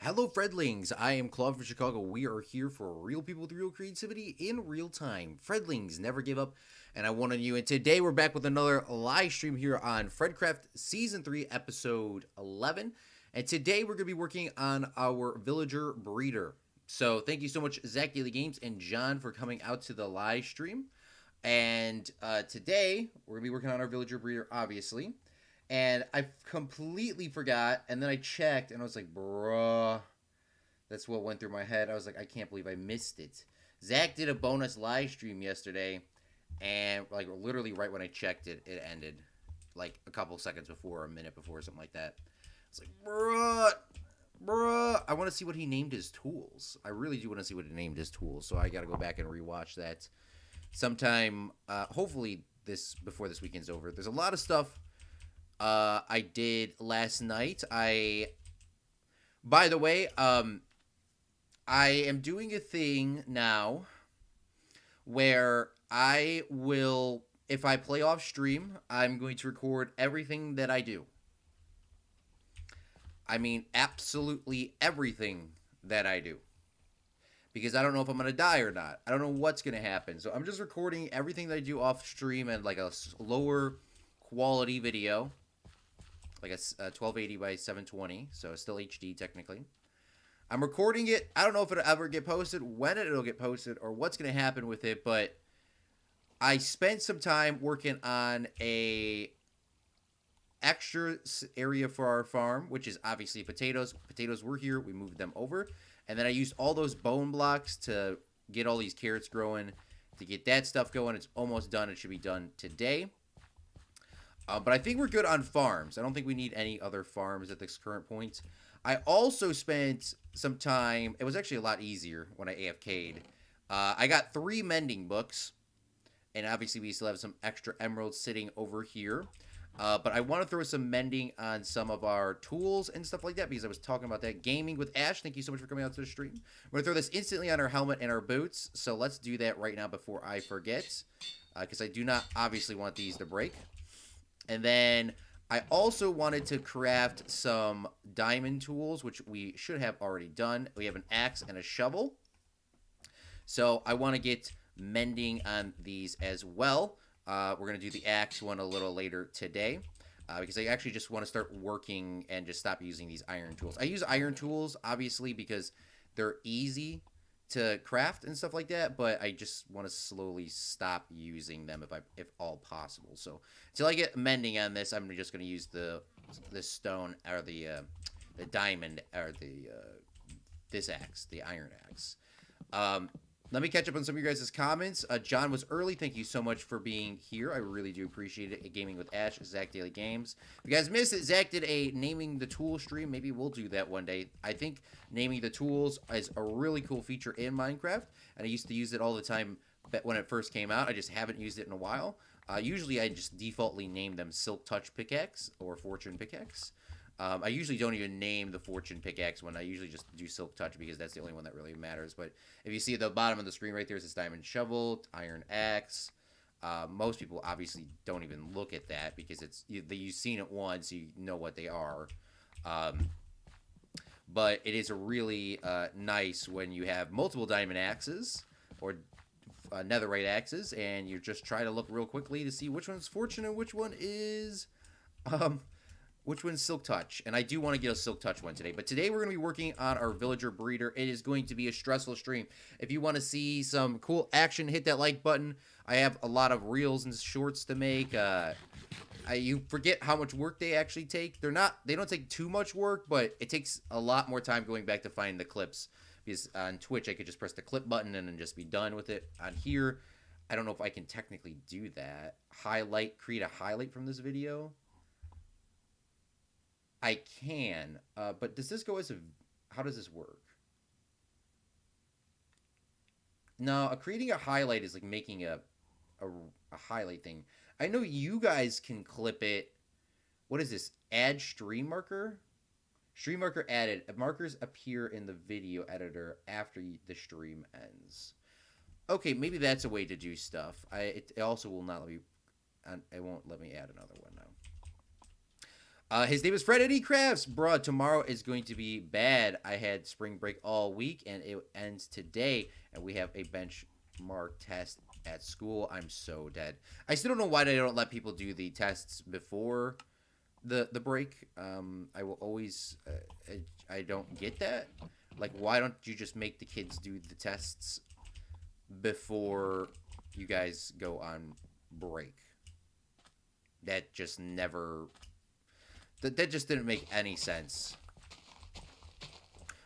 Hello, Fredlings. I am Claude from Chicago. We are here for real people with real creativity in real time. Fredlings never give up, and I want on you. And today we're back with another live stream here on FredCraft Season 3, Episode 11. And today we're going to be working on our villager breeder. So thank you so much, Zach Daily Games and John, for coming out to the live stream. And today we're going to be working on our villager breeder, obviously. And I completely forgot, and then I checked, and I was like, bruh. That's what went through my head. I was like, I can't believe I missed it. Zach did a bonus live stream yesterday, and like literally right when I checked it, it ended. Like a couple seconds before, a minute before, something like that. I was like, bruh. I want to see what he named his tools. I really do want to see what he named his tools, so I got to go back and rewatch that sometime, hopefully before this weekend's over. There's a lot of stuff I did last night. By the way, I am doing a thing now where I will, if I play off stream, I'm going to record everything that I do. I mean, absolutely everything that I do. Because I don't know if I'm going to die or not. I don't know what's going to happen. So I'm just recording everything that I do off stream and like a lower quality video. Like a 1280 by 720, so it's still HD technically. I'm recording it. I don't know if it'll ever get posted, when it'll get posted, or what's going to happen with it, but I spent some time working on a extra area for our farm, which is obviously potatoes. Potatoes were here. We moved them over. And then I used all those bone blocks to get all these carrots growing, to get that stuff going. It's almost done. It should be done today. But I think we're good on farms. I don't think we need any other farms at this current point. I also spent some time. It was actually a lot easier when I AFK'd. I got 3 mending books. And obviously we still have some extra emeralds sitting over here. But I want to throw some mending on some of our tools and stuff like that, because I was talking about that. Gaming with Ash, thank you so much for coming out to the stream. We're going to throw this instantly on our helmet and our boots. So let's do that right now before I forget. Because I do not obviously want these to break. And then I also wanted to craft some diamond tools, which we should have already done. We have an axe and a shovel. So I want to get mending on these as well. We're going to do the axe one a little later today. Because I actually just want to start working and just stop using these iron tools. I use iron tools, obviously, because they're easy to craft and stuff like that, but I just want to slowly stop using them if all possible. So until I get mending on this, I'm just going to use the stone or the diamond or this axe, the iron axe. Let me catch up on some of you guys' comments. John was early. Thank you so much for being here. I really do appreciate it. Gaming with Ash, Zach Daily Games. If you guys missed it, Zach did a naming the tool stream. Maybe we'll do that one day. I think naming the tools is a really cool feature in Minecraft, and I used to use it all the time when it first came out. I just haven't used it in a while. Usually I just defaultly name them Silk Touch Pickaxe or Fortune Pickaxe. I usually don't even name the Fortune Pickaxe one. I usually just do Silk Touch because that's the only one that really matters. But if you see at the bottom of the screen right there, it says Diamond Shovel, Iron Axe. Most people obviously don't even look at that because you've seen it once, you know what they are. But it is really nice when you have multiple Diamond Axes or Netherite Axes, and you just try to look real quickly to see which one's Fortune and which one is... Which one's Silk Touch? And I do want to get a Silk Touch one today. But today we're going to be working on our villager breeder. It is going to be a stressful stream. If you want to see some cool action, hit that like button. I have a lot of reels and shorts to make. You forget how much work they actually take. They don't take too much work, but it takes a lot more time going back to find the clips. Because on Twitch, I could just press the clip button and then just be done with it. On here, I don't know if I can technically do that. Create a highlight from this video. I can, but does this go as a... How does this work? No, creating a highlight is like making a highlight thing. I know you guys can clip it. What is this? Add stream marker? Stream marker added. Markers appear in the video editor after the stream ends. Okay, maybe that's a way to do stuff. It also will not let me... It won't let me add another one now. His name is Fred Eddie Crafts. Bruh, tomorrow is going to be bad. I had spring break all week, and it ends today, and we have a benchmark test at school. I'm so dead. I still don't know why they don't let people do the tests before the break. I will always I don't get that. Like, why don't you just make the kids do the tests before you guys go on break? That just never. That just didn't make any sense.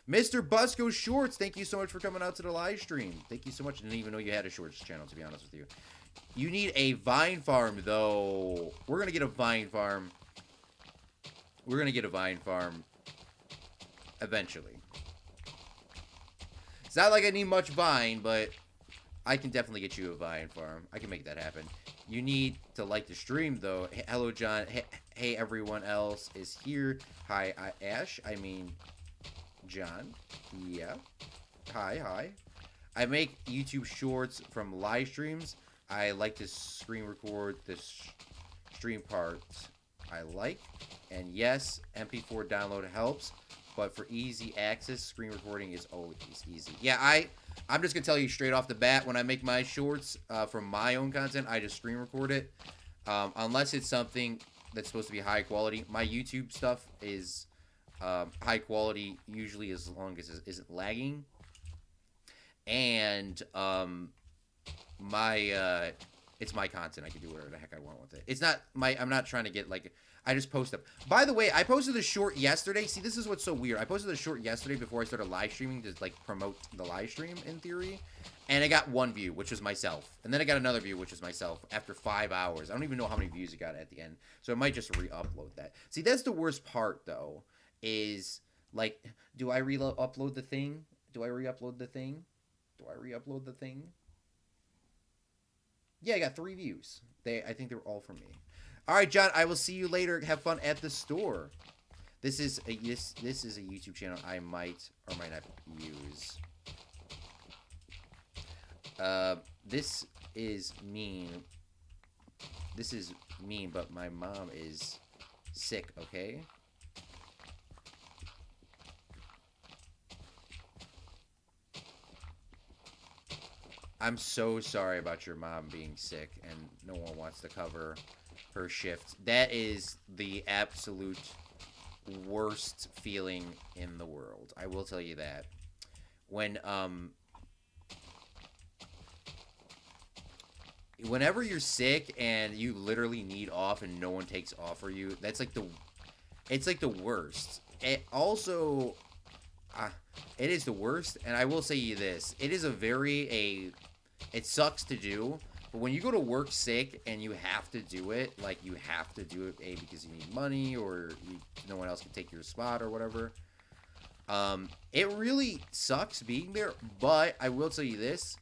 Mr. Busco Shorts, thank you so much for coming out to the live stream. Thank you so much. I didn't even know you had a Shorts channel, to be honest with you. You need a vine farm, though. We're going to get a vine farm. We're going to get a vine farm eventually. It's not like I need much vine, but I can definitely get you a vine farm. I can make that happen. You need to like the stream, though. Hello, John. Hey, everyone else is here. Hi, Ash. I mean, John. Yeah. Hi. I make YouTube shorts from live streams. I like to screen record the stream parts I like. And yes, MP4 download helps. But for easy access, screen recording is always easy. Yeah, I'm just going to tell you straight off the bat, when I make my shorts from my own content, I just screen record it. Unless it's something that's supposed to be high quality. My YouTube stuff is high quality, usually as long as it isn't lagging. And it's my content. I can do whatever the heck I want with it. It's not I'm not trying to get like, I just post them. By the way, I posted a short yesterday. See, this is what's so weird. I posted a short yesterday before I started live streaming to like promote the live stream in theory. And I got 1 view, which was myself. And then I got another view, which was myself after 5 hours. I don't even know how many views it got at the end. So I might just re-upload that. See, that's the worst part though, is like, do I re-upload the thing? Do I re-upload the thing? Do I re-upload the thing? Yeah, I got 3 views. I think they were all from me. All right, John, I will see you later. Have fun at the store. This is a YouTube channel I might or might not use. This is mean. This is mean, but my mom is sick, okay? I'm so sorry about your mom being sick and no one wants to cover her shift. That is the absolute worst feeling in the world. I will tell you that. Whenever you're sick and you literally need off and no one takes off for you, it's like the worst. It also, it is the worst. And I will say you this: it is it sucks to do. But when you go to work sick and you have to do it, like you have to do it, because you need money or no one else can take your spot or whatever. It really sucks being there, but I will tell you this: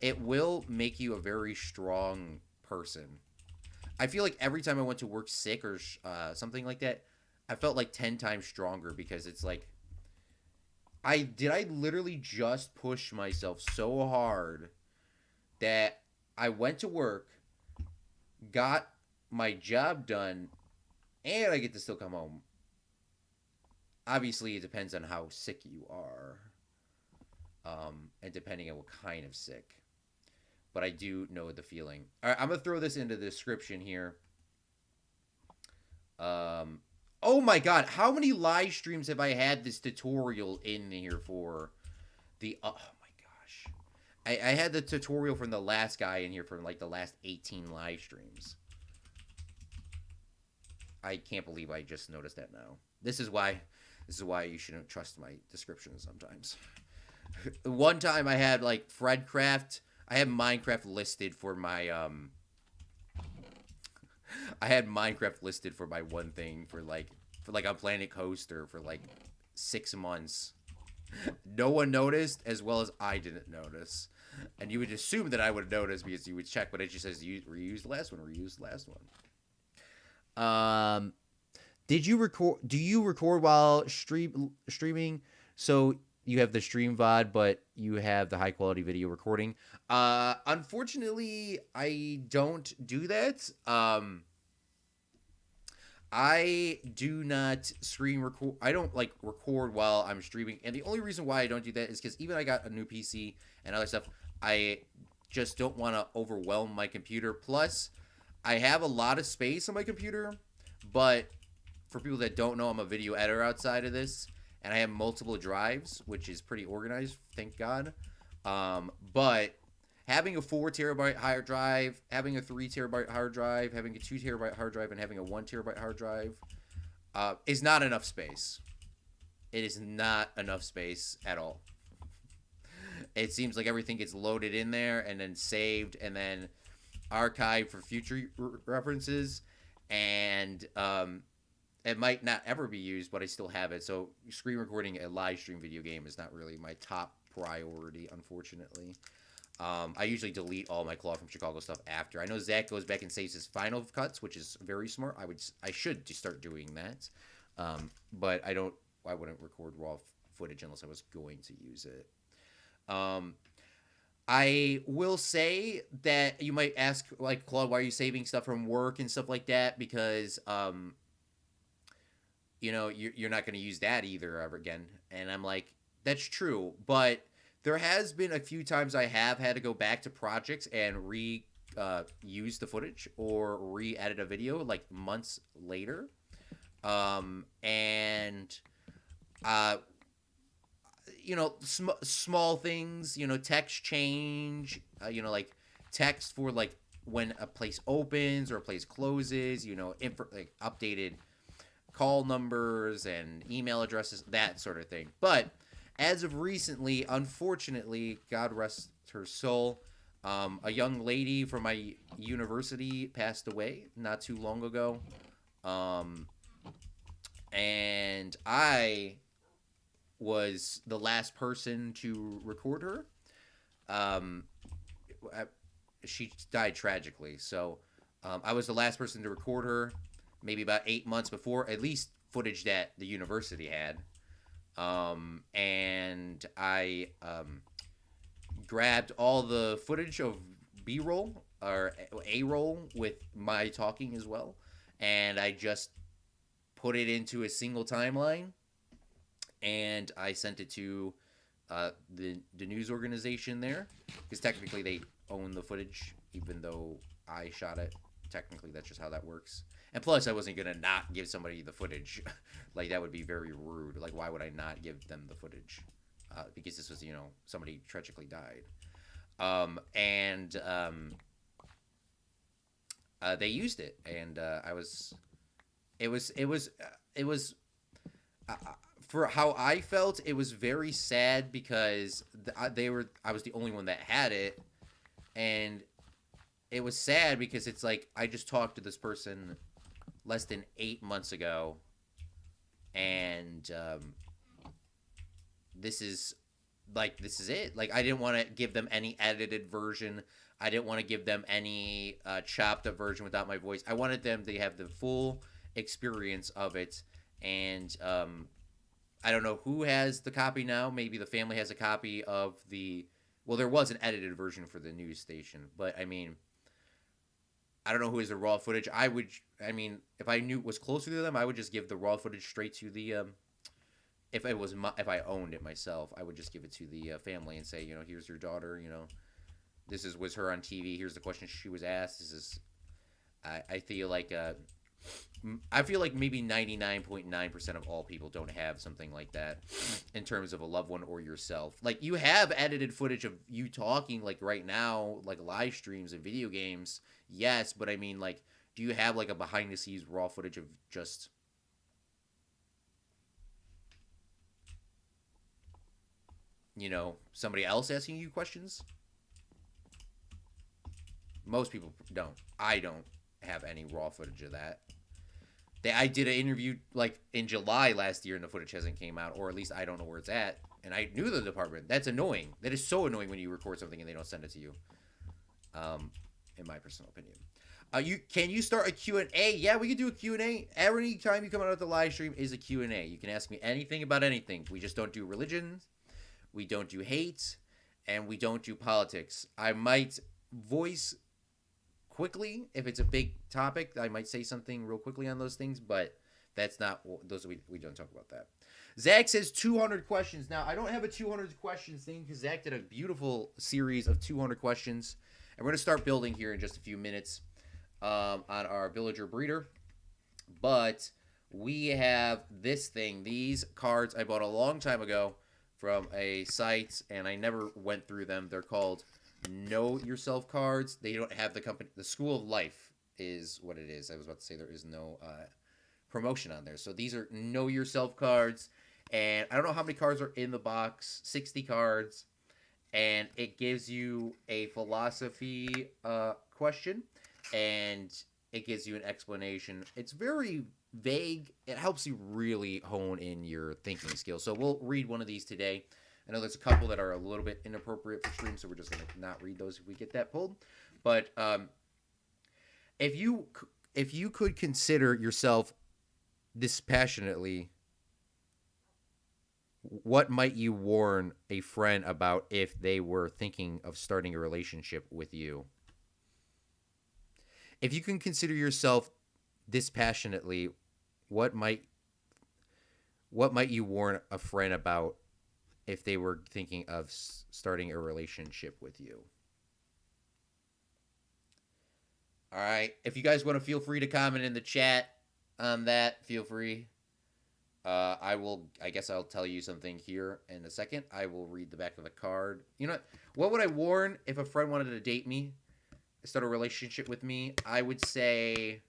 it will make you a very strong person. I feel like every time I went to work sick or something like that, I felt like 10 times stronger, because it's like, I literally just push myself so hard that I went to work, got my job done, and I get to still come home. Obviously, it depends on how sick you are, and depending on what kind of sick. But I do know the feeling. All right, I'm going to throw this into the description here. Oh my god, how many live streams have I had this tutorial in here for? Oh my gosh. I had the tutorial from the last guy in here for like the last 18 live streams. I can't believe I just noticed that now. This is why you shouldn't trust my descriptions sometimes. One time I had like FredCraft. I had Minecraft listed for my I had Minecraft listed for my one thing for like on Planet Coaster for like 6 months. No one noticed, as well as I didn't notice. And you would assume that I would notice because you would check, but it just says reuse the last one, reuse the last one. Did you record? Do you record while streaming? So you have the stream VOD, but you have the high quality video recording. Unfortunately, I don't do that. I do not screen record. I don't like record while I'm streaming, and the only reason why I don't do that is because even I got a new PC and other stuff. I just don't want to overwhelm my computer. Plus, I have a lot of space on my computer, but for people that don't know, I'm a video editor outside of this, and I have multiple drives, which is pretty organized, thank God. But having a 4 terabyte hard drive, having a 3 terabyte hard drive, having a 2 terabyte hard drive, and having a 1 terabyte hard drive is not enough space. It is not enough space at all. It seems like everything gets loaded in there and then saved and then archived for future references, and it might not ever be used, but I still have it. So screen recording a live stream video game is not really my top priority, unfortunately. I usually delete all my Claude from Chicago stuff after. I know Zach goes back and saves his final cuts, which is very smart. I should start doing that, but I don't. I wouldn't record raw footage unless I was going to use it. I will say that you might ask, like, Claude, why are you saving stuff from work and stuff like that? Because you're not going to use that either ever again. And I'm like, that's true, but there has been a few times I have had to go back to projects and use the footage or re-edit a video like months later. And small things, text change, like text for like when a place opens or a place closes, like updated call numbers and email addresses, that sort of thing. But as of recently, unfortunately, God rest her soul, a young lady from my university passed away not too long ago. And I was the last person to record her. She died tragically. So I was the last person to record her, maybe about 8 months before, at least footage that the university had. And I grabbed all the footage of B-roll or A-roll with my talking as well, and I just put it into a single timeline, and I sent it to the news organization there, because technically they own the footage, even though I shot it. Technically, that's just how that works. And plus, I wasn't gonna not give somebody the footage. Like, that would be very rude. Like, why would I not give them the footage? Because this was, somebody tragically died. They used it, and it was for how I felt, it was very sad because I was the only one that had it, and it was sad because it's like I just talked to this person less than 8 months ago, and this is it. Like, I didn't want to give them any edited version. I didn't want to give them any chopped up version without my voice. I wanted them to have the full experience of it, and I don't know who has the copy now. Maybe the family has a copy of the. Well, there was an edited version for the news station, but I mean, I don't know who has the raw footage. If I knew it was closer to them, I would just give the raw footage straight to the. If if I owned it myself, I would just give it to the family and say, here's your daughter. This was her on TV. Here's the question she was asked. This is. I feel like maybe 99.9% of all people don't have something like that in terms of a loved one or yourself. Like, you have edited footage of you talking, like, right now, like live streams and video games. Yes, but I mean, like, do you have like a behind the scenes raw footage of just somebody else asking you questions? Most people don't. I don't have any raw footage of that. I did an interview like in July last year, and the footage hasn't came out, or at least I don't know where it's at. And I knew the department. That's annoying. That is so annoying when you record something and they don't send it to you. In my personal opinion. Can you start a Q&A? Yeah, we can do a Q&A. Every time you come out of the live stream is a Q&A. You can ask me anything about anything. We just don't do religion. We don't do hate. And we don't do politics. I might voice quickly. If it's a big topic, I might say something real quickly on those things, but that's not those. We don't talk about that. Zach says 200 questions. Now, I don't have a 200 questions thing because Zach did a beautiful series of 200 questions. And we're going to start building here in just a few minutes on our villager breeder. But we have this thing. These cards I bought a long time ago from a site, and I never went through them. They're called Know Yourself cards. They don't have the company. The School of Life is what it is. I was about to say there is no promotion on there. So these are Know Yourself cards. And I don't know how many cards are in the box. 60 cards. And it gives you a philosophy question. And it gives you an explanation. It's very vague. It helps you really hone in your thinking skills. So we'll read one of these today. I know there's a couple that are a little bit inappropriate for stream, so we're just going to not read those if we get that pulled. But if you could consider yourself dispassionately, what might you warn a friend about if they were thinking of starting a relationship with you? If you can consider yourself dispassionately, what might you warn a friend about if they were thinking of starting a relationship with you? All right. If you guys want to, feel free to comment in the chat on that. Feel free. I guess I'll tell you something here in a second. I will read the back of the card. You know what would I warn if a friend wanted to date me, start a relationship with me? I would say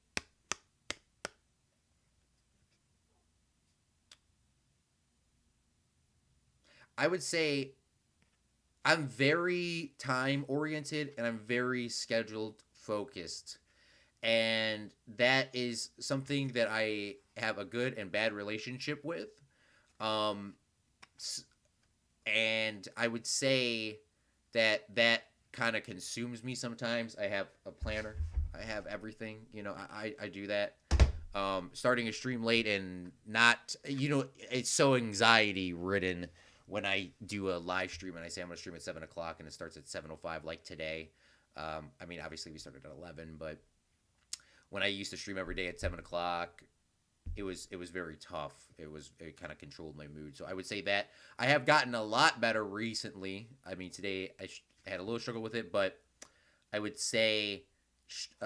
I'm very time oriented and I'm very scheduled focused. And that is something that I have a good and bad relationship with. And I would say that kind of consumes me sometimes. I have a planner. I have everything. I do that. Starting a stream late and not, it's so anxiety ridden when I do a live stream and I say I'm going to stream at 7 o'clock and it starts at 7:05 like today. Obviously we started at 11, but when I used to stream every day at 7 o'clock, it was very tough. It kind of controlled my mood. So I would say that I have gotten a lot better recently. Today I had a little struggle with it, but I would say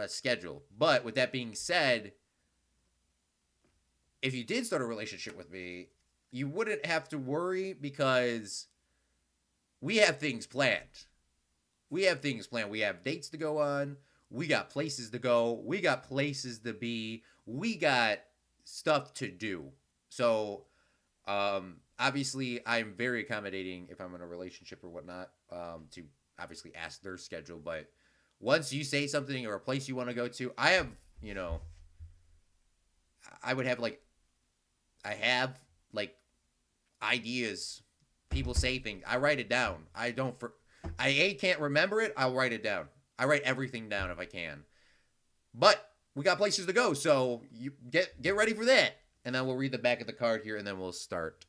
schedule. But with that being said, if you did start a relationship with me, you wouldn't have to worry because we have things planned. We have dates to go on. We got places to go. We got places to be. We got stuff to do. So, obviously, I'm very accommodating if I'm in a relationship or whatnot, to obviously ask their schedule. But once you say something or a place you want to go to, I have, I have ideas. People say things. I write it down. I can't remember it. I'll write it down. I write everything down if I can. But we got places to go, so you get ready for that. And then we'll read the back of the card here, and then we'll start.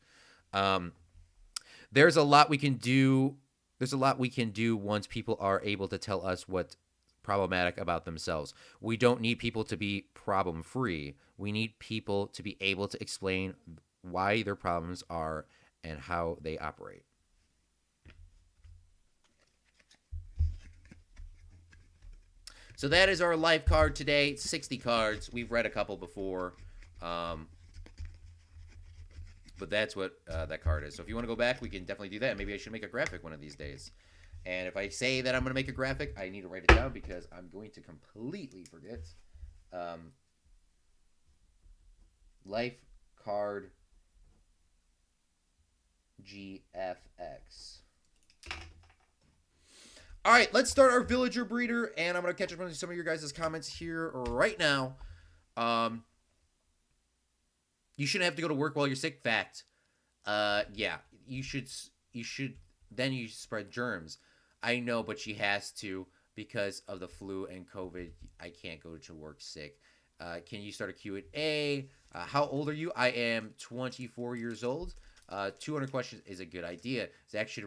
There's a lot we can do. There's a lot we can do once people are able to tell us what's problematic about themselves. We don't need people to be problem-free. We need people to be able to explain why their problems are and how they operate. So that is our life card today. 60 cards. We've read a couple before. But that's what that card is. So if you want to go back, we can definitely do that. Maybe I should make a graphic one of these days. And if I say that I'm going to make a graphic, I need to write it down because I'm going to completely forget. Life card GFX. All right, let's start our villager breeder, and I'm going to catch up on some of your guys' comments here right now. You shouldn't have to go to work while you're sick. Fact. Yeah, you should. Then you spread germs. I know, but she has to because of the flu and COVID. I can't go to work sick. Can you start a Q&A? How old are you? I am 24 years old. 200 questions is a good idea. Zach should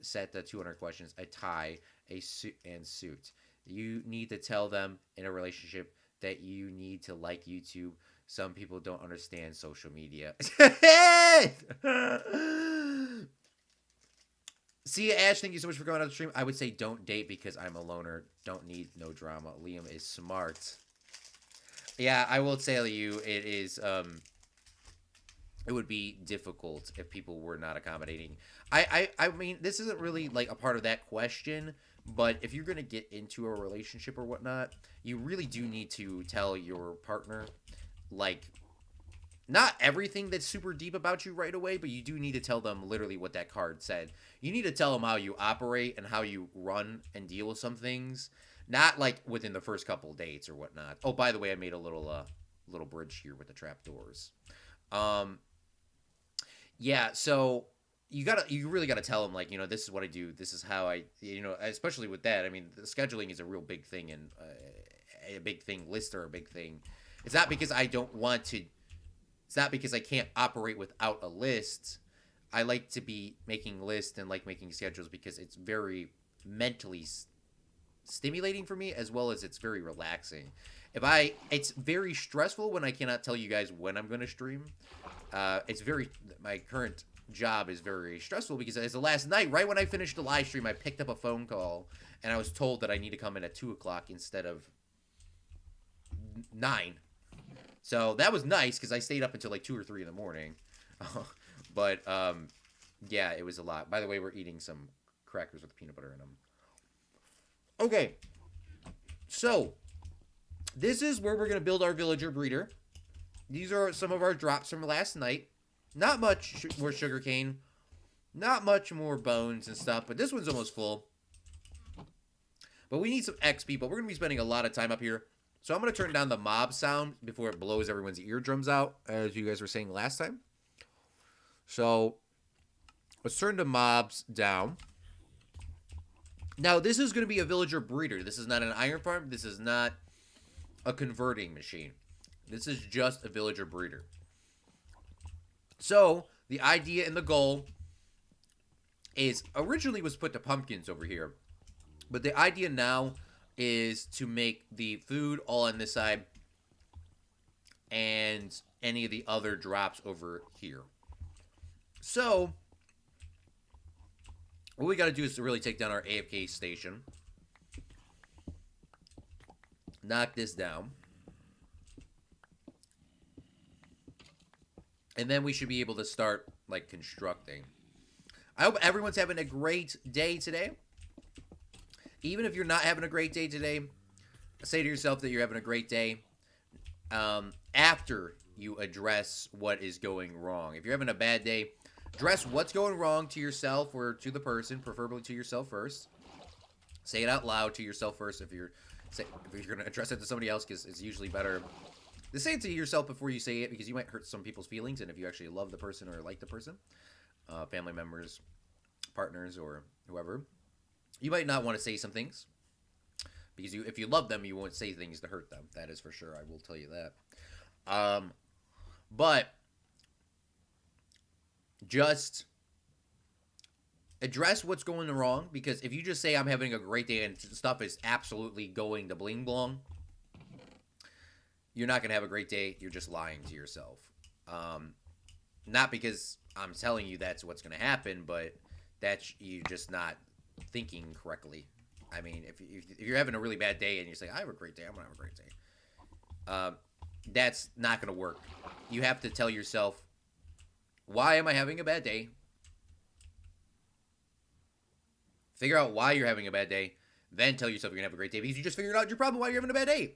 set the 200 questions. A tie, a suit, and suit. You need to tell them in a relationship that you need to like YouTube. Some people don't understand social media. See, Ash, thank you so much for going on the stream. I would say don't date because I'm a loner. Don't need no drama. Liam is smart. Yeah, I will tell you, it would be difficult if people were not accommodating. I mean, this isn't really like a part of that question, but if you're gonna get into a relationship or whatnot, you really do need to tell your partner, like, not everything that's super deep about you right away, but you do need to tell them literally what that card said. You need to tell them how you operate and how you run and deal with some things, not like within the first couple dates or whatnot. Oh, by the way, I made a little bridge here with the trapdoors. Yeah, so you really gotta tell them, like, this is what I do, this is how I, especially with that. I mean, the scheduling is a real big thing, and a big thing. Lists are a big thing. It's not because I don't want to. It's not because I can't operate without a list. I like to be making lists and like making schedules because it's very mentally stimulating for me, as well as it's very relaxing. It's very stressful when I cannot tell you guys when I'm going to stream. My current job is very stressful because as the last night, right when I finished the live stream, I picked up a phone call and I was told that I need to come in at 2 o'clock instead of 9. So that was nice because I stayed up until like 2 or 3 in the morning. But yeah, it was a lot. By the way, we're eating some crackers with peanut butter in them. Okay, so this is where we're going to build our villager breeder. These are some of our drops from last night. Not much more sugarcane. Not much more bones and stuff, but this one's almost full. But we need some XP, but we're going to be spending a lot of time up here. So I'm going to turn down the mob sound before it blows everyone's eardrums out, as you guys were saying last time. So let's turn the mobs down. Now, this is going to be a villager breeder. This is not an iron farm. This is not a converting machine. This is just a villager breeder. So the idea and the goal is originally was put to pumpkins over here. But the idea now is to make the food all on this side and any of the other drops over here. So what we got to do is to really take down our AFK station. Knock this down. And then we should be able to start, like, constructing. I hope everyone's having a great day today. Even if you're not having a great day today, say to yourself that you're having a great day after you address what is going wrong. If you're having a bad day, address what's going wrong to yourself or to the person, preferably to yourself first. Say it out loud to yourself first if you're going to address it to somebody else, because it's usually better to say it to yourself before you say it, because you might hurt some people's feelings. And if you actually love the person or like the person, family members, partners, or whoever, you might not want to say some things, because if you love them, you won't say things to hurt them. That is for sure. I will tell you that. But just address what's going wrong, because if you just say I'm having a great day and stuff is absolutely going to bling blong, you're not going to have a great day. You're just lying to yourself. Not because I'm telling you that's what's going to happen, but that's you just not thinking correctly. I mean, if you're having a really bad day and you say, I have a great day, I'm going to have a great day. That's not going to work. You have to tell yourself, why am I having a bad day? Figure out why you're having a bad day. Then tell yourself you're going to have a great day, because you just figured out your problem why you're having a bad day.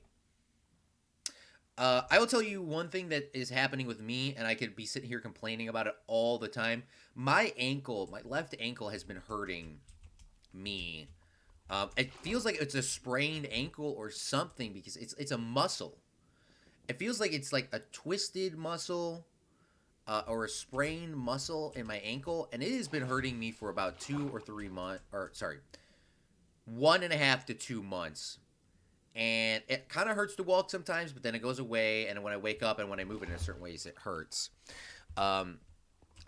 I will tell you one thing that is happening with me, and I could be sitting here complaining about it all the time. My left ankle has been hurting me. It feels like it's a sprained ankle or something, because it's a muscle. It feels like it's like a twisted muscle or a sprained muscle in my ankle, and it has been hurting me for about 2 or 3 months, 1.5 to 2 months. And it kind of hurts to walk sometimes, but then it goes away, and when I wake up and when I move it in a certain ways, it hurts. And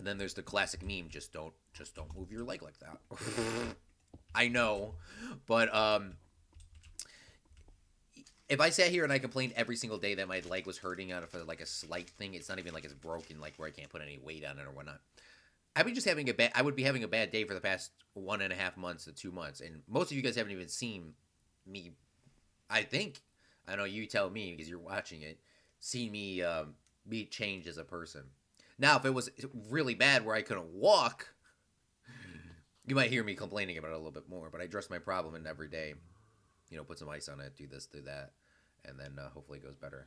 then there's the classic meme, just don't move your leg like that. I know, but if I sat here and I complained every single day that my leg was hurting out of like a slight thing, it's not even like it's broken, like where I can't put any weight on it or whatnot. I would just having a bad. I would be having a bad day for the past 1.5 months to 2 months, and most of you guys haven't even seen me. I think I know you tell me because you're watching it. See me be changed as a person. Now, if it was really bad where I couldn't walk, you might hear me complaining about it a little bit more. But I address my problem in every day. You know, put some ice on it, do this, do that, and then hopefully it goes better.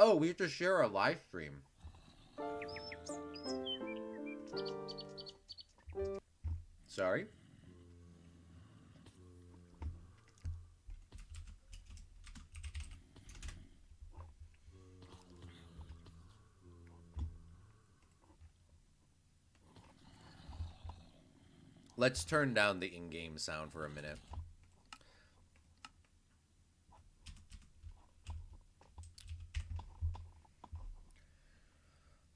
Oh, we have to share our live stream. Sorry. Let's turn down the in-game sound for a minute.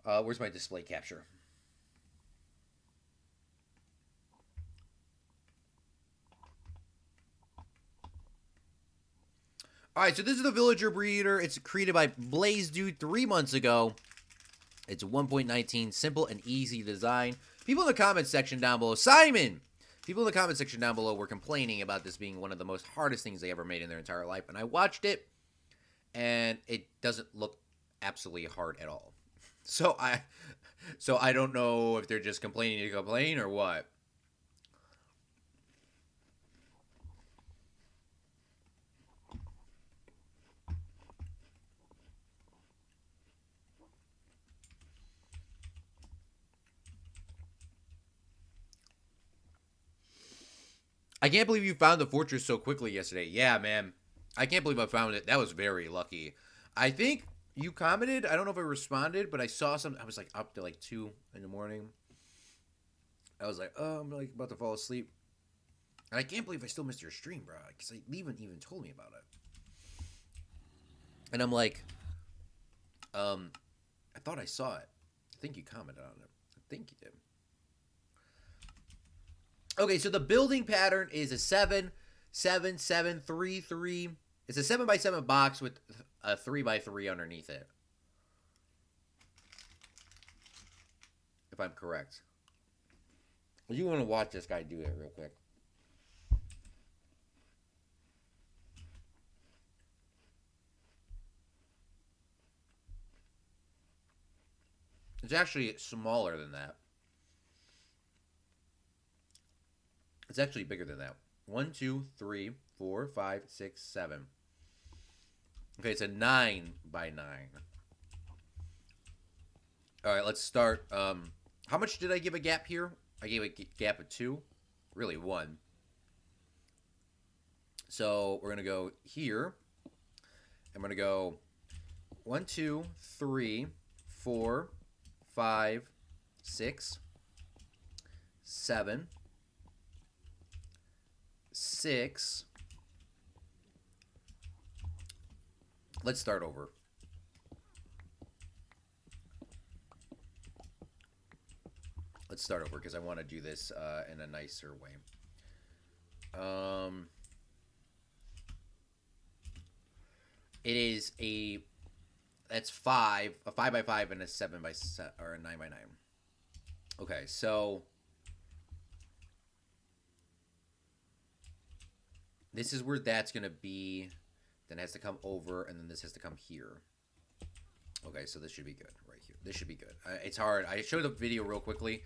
Where's my display capture? All right, so this is the Villager Breeder. It's created by Blaze Dude 3 months ago. It's 1.19, simple and easy design. People in the comments section down below, Simon! People in the comment section down below were complaining about this being one of the most hardest things they ever made in their entire life. And I watched it, and it doesn't look absolutely hard at all. So I don't know if they're just complaining to complain or what. I can't believe you found the fortress so quickly yesterday. Yeah, man. I can't believe I found it. That was very lucky. I think you commented. I don't know if I responded, but I saw something. I was like up to like 2 in the morning. I was like, oh, I'm like about to fall asleep. And I can't believe I still missed your stream, bro. Because you even told me about it. And I'm like, I thought I saw it. I think you commented on it. I think you did. Okay, so the building pattern is a 7, 7, 7, 3, 3. It's a 7x7 box with a 3x3 underneath it. If I'm correct. You want to watch this guy do it real quick. It's actually smaller than that. It's actually bigger than that. 1, 2, 3, 4, 5, 6, 7. Okay, it's a 9 by 9. All right, let's start. How much did I give a gap here? I gave a gap of 2. Really, 1. So we're going to go here. I'm going to go 1, 2, 3, 4, 5, 6, 7, 6. Let's start over. Let's start over because I want to do this in a nicer way. It is that's 5, a 5x5 and a 7x7 or a 9x9. Okay, so this is where that's gonna be. Then it has to come over, and then this has to come here. Okay, so this should be good right here. This should be good. It's hard. I showed the video real quickly,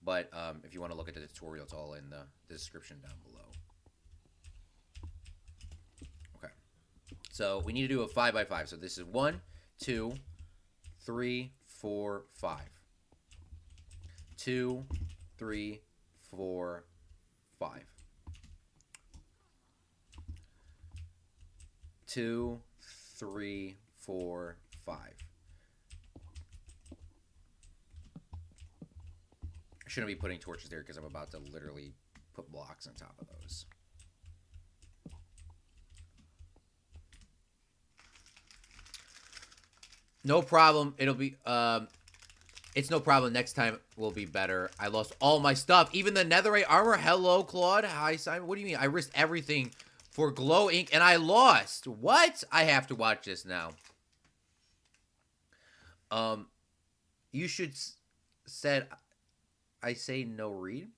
but if you want to look at the tutorial, it's all in the description down below. Okay, so we need to do a 5x5. So this is 1, 2, 3, 4, 5. 2, 3, 4, 5. 2, 3, 4, 5. I shouldn't be putting torches there because I'm about to literally put blocks on top of those. No problem. It'll be It's no problem. Next time will be better. I lost all my stuff. Even the netherite armor. Hello, Claude. Hi, Simon. What do you mean? I risked everything for glow ink and I lost. What? I have to watch this now. You should said I say no read.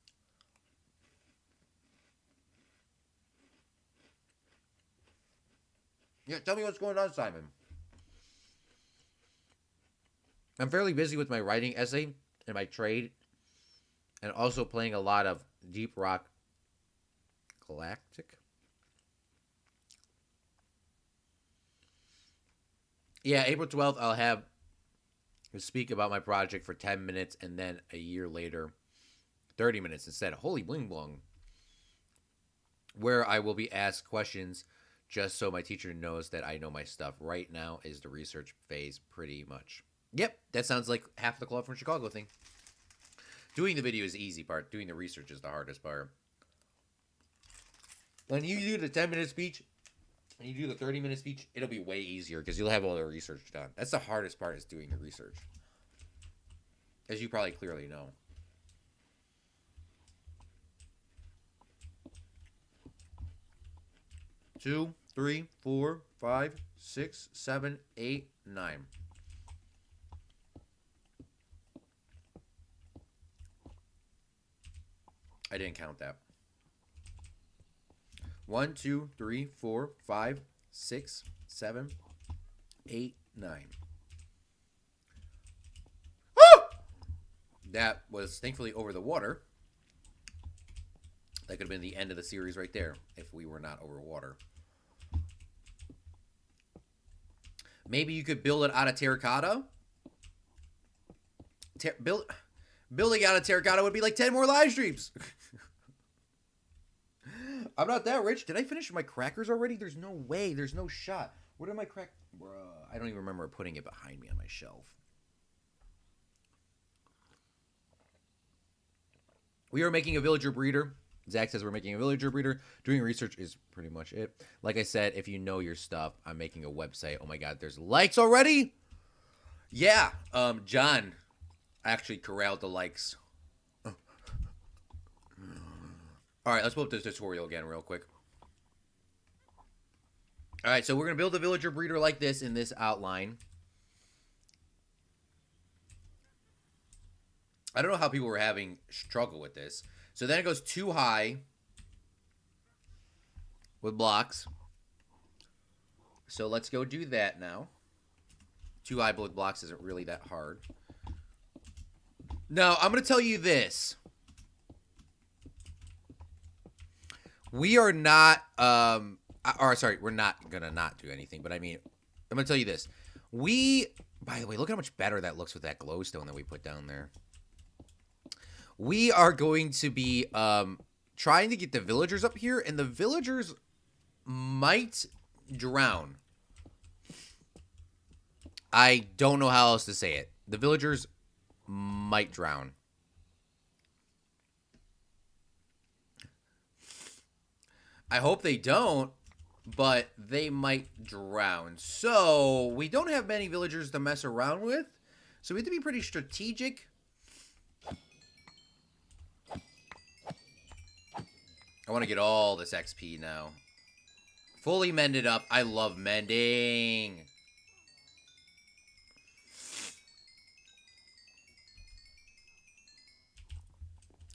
Yeah, tell me what's going on, Simon. I'm fairly busy with my writing essay and my trade, and also playing a lot of Deep Rock Galactic. Yeah, April 12th, I'll have to speak about my project for 10 minutes, and then a year later, 30 minutes instead. Holy bling blong. Where I will be asked questions just so my teacher knows that I know my stuff. Right now is the research phase, pretty much. Yep, that sounds like half the Claude from Chicago thing. Doing the video is the easy part. Doing the research is the hardest part. When you do the 10-minute speech and you do the 30-minute speech, it'll be way easier because you'll have all the research done. That's the hardest part, is doing the research. As you probably clearly know. Two, 3, 4, 5, 6, 7, 8, 9. I didn't count that. 1, 2, 3, 4, 5, 6, 7, 8, 9. Woo! That was thankfully over the water. That could have been the end of the series right there if we were not over water. Maybe you could build it out of terracotta. Building out of terracotta would be like 10 more live streams. I'm not that rich. Did I finish my crackers already? There's no way. There's no shot. What are my crack? Bruh, I don't even remember putting it behind me on my shelf. We are making a villager breeder. Zach says we're making a villager breeder. Doing research is pretty much it. Like I said, if you know your stuff, I'm making a website. Oh my God, there's likes already? Yeah, John actually corralled the likes. All right, let's pull up this tutorial again real quick. All right, so we're going to build a villager breeder like this in this outline. I don't know how people were having struggle with this. So then it goes too high with blocks. So let's go do that now. Too high with blocks isn't really that hard. Now, I'm going to tell you this. We are not, we're not going to not do anything. But I mean, I'm going to tell you this. By the way, look how much better that looks with that glowstone that we put down there. We are going to be trying to get the villagers up here, and the villagers might drown. I don't know how else to say it. The villagers might drown. I hope they don't, but they might drown. So we don't have many villagers to mess around with, so we have to be pretty strategic. I want to get all this XP now. Fully mended up. I love mending.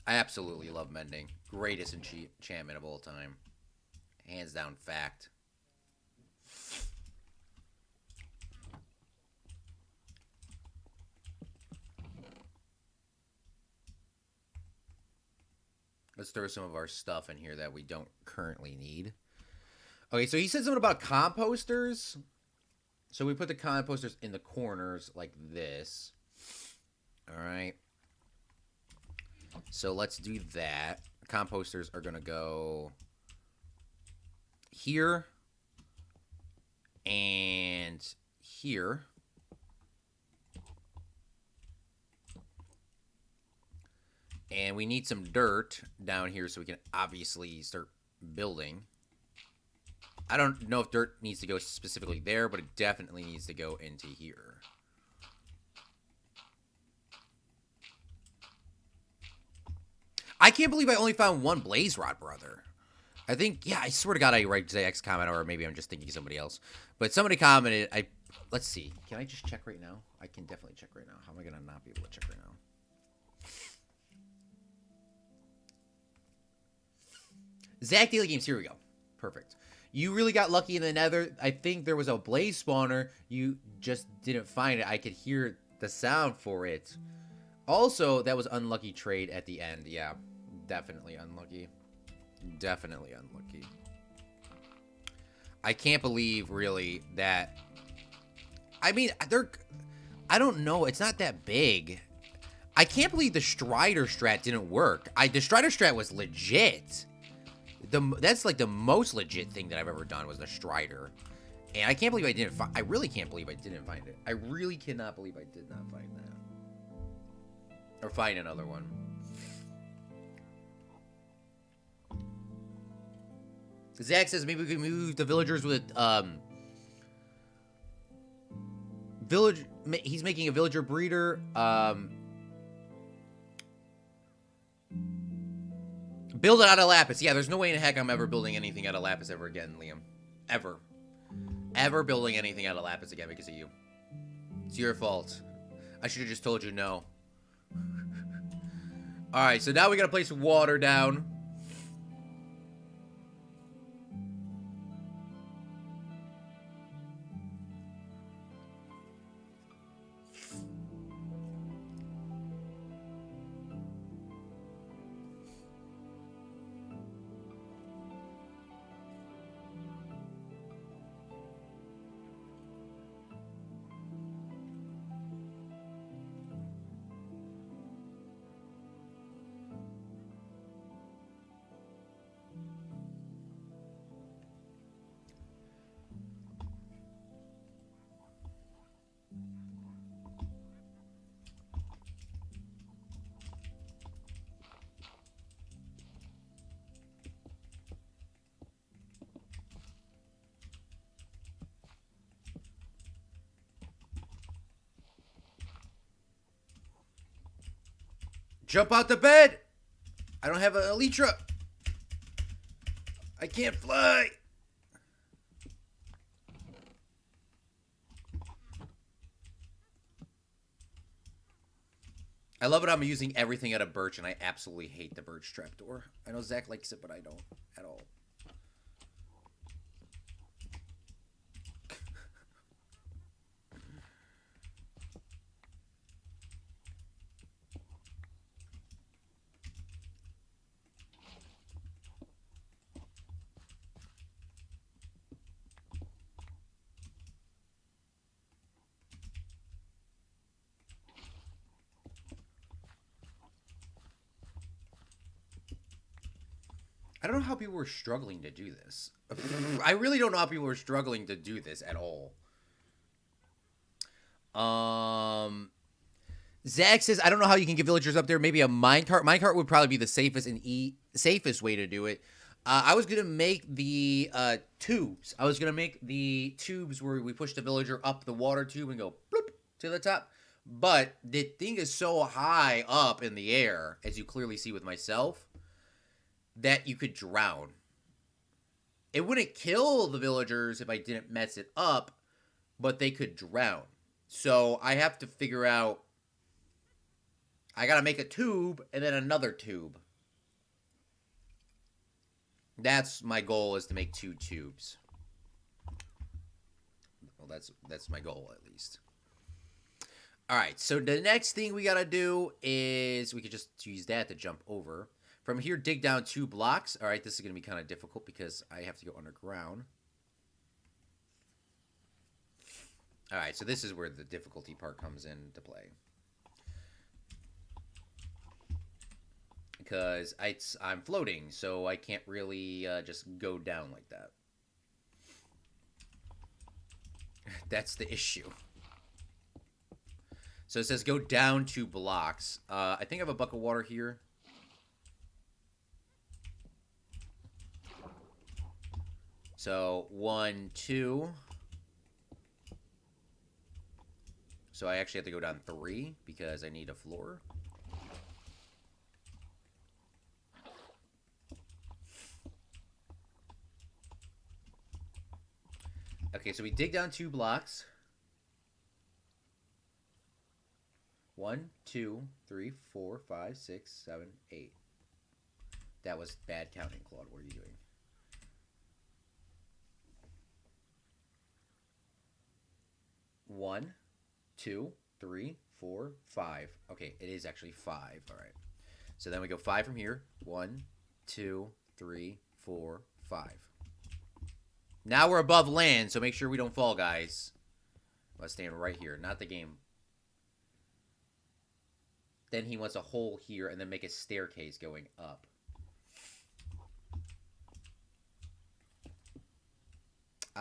I absolutely love mending. Greatest enchantment of all time. Hands down fact. Let's throw some of our stuff in here that we don't currently need. Okay, so he said something about composters. So we put the composters in the corners like this. All right. So let's do that. Composters are going to go here and here. And we need some dirt down here so we can obviously start building. I don't know if dirt needs to go specifically there, but it definitely needs to go into here. can't believe I only found one blaze rod, brother. I think, yeah, I swear to God I read Zach's comment, or maybe I'm just thinking somebody else. But somebody commented, let's see. Can I just check right now? I can definitely check right now. How am I going to not be able to check right now? Zach Daily Games, here we go. Perfect. You really got lucky in the nether. I think there was a blaze spawner. You just didn't find it. I could hear the sound for it. Also, that was unlucky trade at the end. Yeah, definitely unlucky. Definitely unlucky. I can't believe, really, that... I mean, I don't know. It's not that big. I can't believe the Strider strat didn't work. The Strider strat was legit. That's like the most legit thing that I've ever done was the Strider. And I can't believe I didn't find... I really can't believe I didn't find it. I really cannot believe I did not find that. Or find another one. Zach says maybe we could move the villagers with... He's making a villager breeder. Build it out of lapis. Yeah, there's no way in heck I'm ever building anything out of lapis ever again, Liam. Ever. Ever building anything out of lapis again because of you. It's your fault. I should have just told you no. Alright, so now we gotta place water down. Jump out the bed! I don't have an elytra. I can't fly! I love it. I'm using everything out of birch, and I absolutely hate the birch trapdoor. I know Zach likes it, but I don't at all. I don't know how people were struggling to do this. I really don't know how people were struggling to do this at all. Zach says, I don't know how you can get villagers up there. Maybe a minecart. Minecart would probably be the safest and safest way to do it. I was going to make the tubes. I was going to make the tubes where we push the villager up the water tube and go bloop to the top. But the thing is so high up in the air, as you clearly see with myself, that you could drown. It wouldn't kill the villagers if I didn't mess it up, but they could drown. So I have to figure out... I gotta make a tube and then another tube. That's my goal, is to make 2 tubes. Well, that's my goal, at least. Alright, so the next thing we gotta do is... we could just use that to jump over. From here, dig down 2 blocks. All right, this is going to be kind of difficult because I have to go underground. All right, so this is where the difficulty part comes into play. Because I'm floating, so I can't really just go down like that. That's the issue. So it says go down 2 blocks. I think I have a bucket of water here. So 1, 2. So I actually have to go down 3 because I need a floor. Okay, so we dig down 2 blocks. 1, 2, 3, 4, 5, 6, 7, 8. That was bad counting, Claude. What are you doing? One, 2, 3, 4, 5. Okay, it is actually 5. All right. So then we go 5 from here. 1, 2, 3, 4, 5. Now we're above land, so make sure we don't fall, guys. Let's stand right here, not the game. Then he wants a hole here and then make a staircase going up.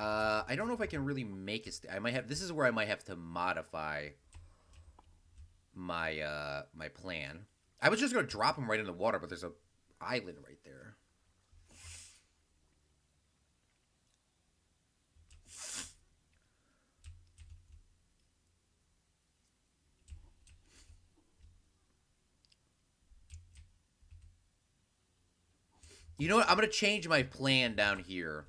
I don't know if I can really make a I might have. This is where I might have to modify my my plan. I was just gonna drop him right in the water, but there's a island right there. You know what? I'm gonna change my plan down here.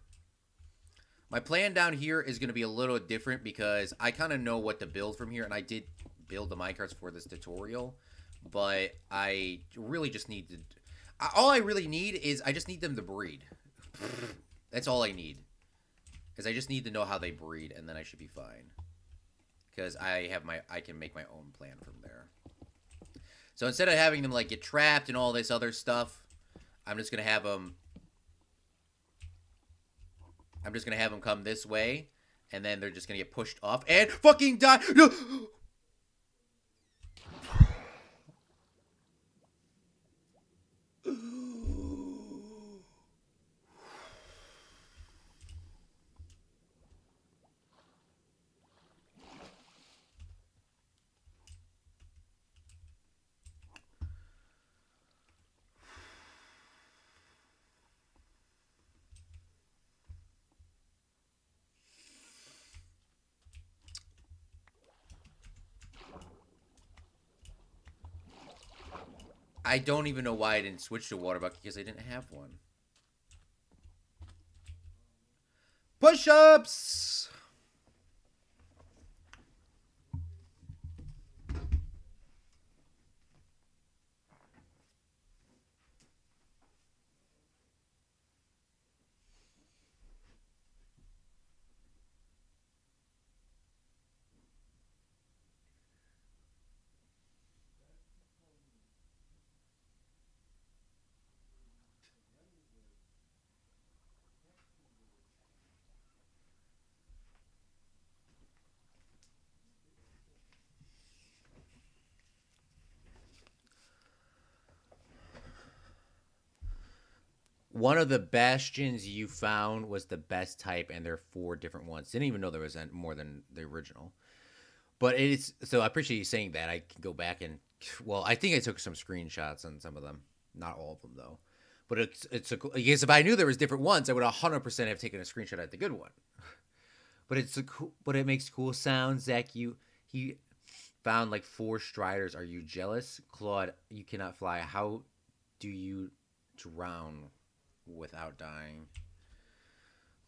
My plan down here is going to be a little different because I kind of know what to build from here, and I did build the minecarts for this tutorial, but I really just need to... All I really need is I just need them to breed. That's all I need. Because I just need to know how they breed, and then I should be fine. Because I can make my own plan from there. So instead of having them like get trapped and all this other stuff, I'm just going to have them... I'm just going to have them come this way, and then they're just going to get pushed off and fucking die. No! I don't even know why I didn't switch to water bucket because I didn't have one. Push-ups! One of the bastions you found was the best type, and there are 4 different ones. Didn't even know there was more than the original. But it's... So I appreciate you saying that. I can go back and... Well, I think I took some screenshots on some of them. Not all of them, though. But it's a... Because if I knew there was different ones, I would 100% have taken a screenshot at the good one. But it's a cool... But it makes cool sounds, Zach. He found like 4 striders. Are you jealous? Claude, you cannot fly. How do you drown without dying?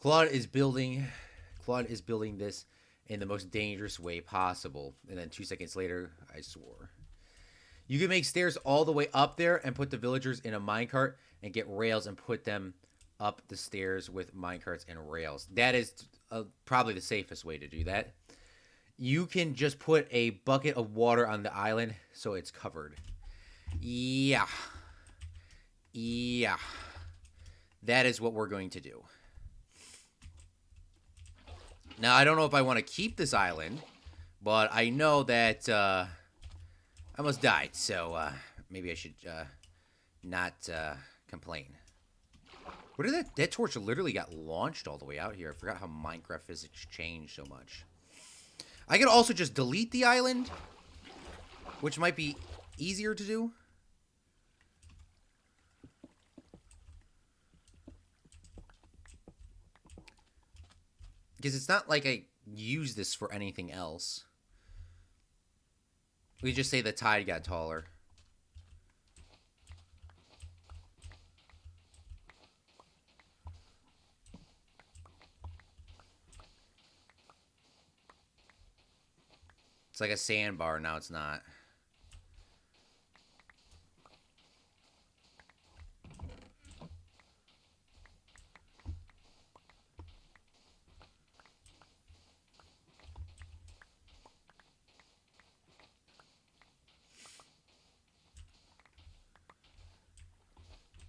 Claude is building this in the most dangerous way possible. And then 2 seconds later, I swore. You can make stairs all the way up there and put the villagers in a minecart and get rails and put them up the stairs with minecarts and rails. That is probably the safest way to do that. You can just put a bucket of water on the island so it's covered. Yeah. Yeah. That is what we're going to do. Now, I don't know if I want to keep this island, but I know that I almost died, so maybe I should not complain. Where did that torch literally got launched all the way out here? I forgot how Minecraft physics changed so much. I could also just delete the island, which might be easier to do. Because it's not like I use this for anything else. We just say the tide got taller. like a sandbar. Now it's not.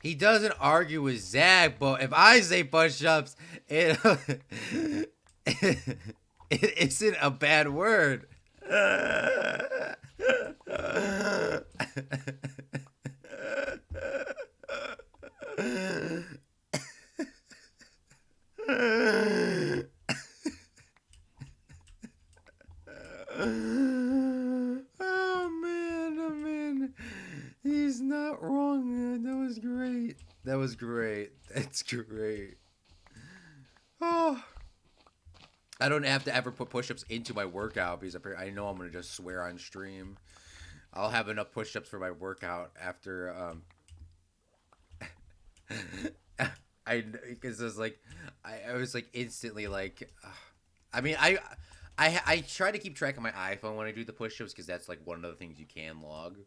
He doesn't argue with Zach, but if I say push-ups, it isn't a bad word. Oh man. He's not wrong, man. That was great. That was great. That's great. Oh. I don't have to ever put push-ups into my workout because I know I'm going to just swear on stream. I'll have enough push-ups for my workout after because it was like I was like instantly like I mean I try to keep track of my iPhone when I do the push-ups because that's like one of the things you can log.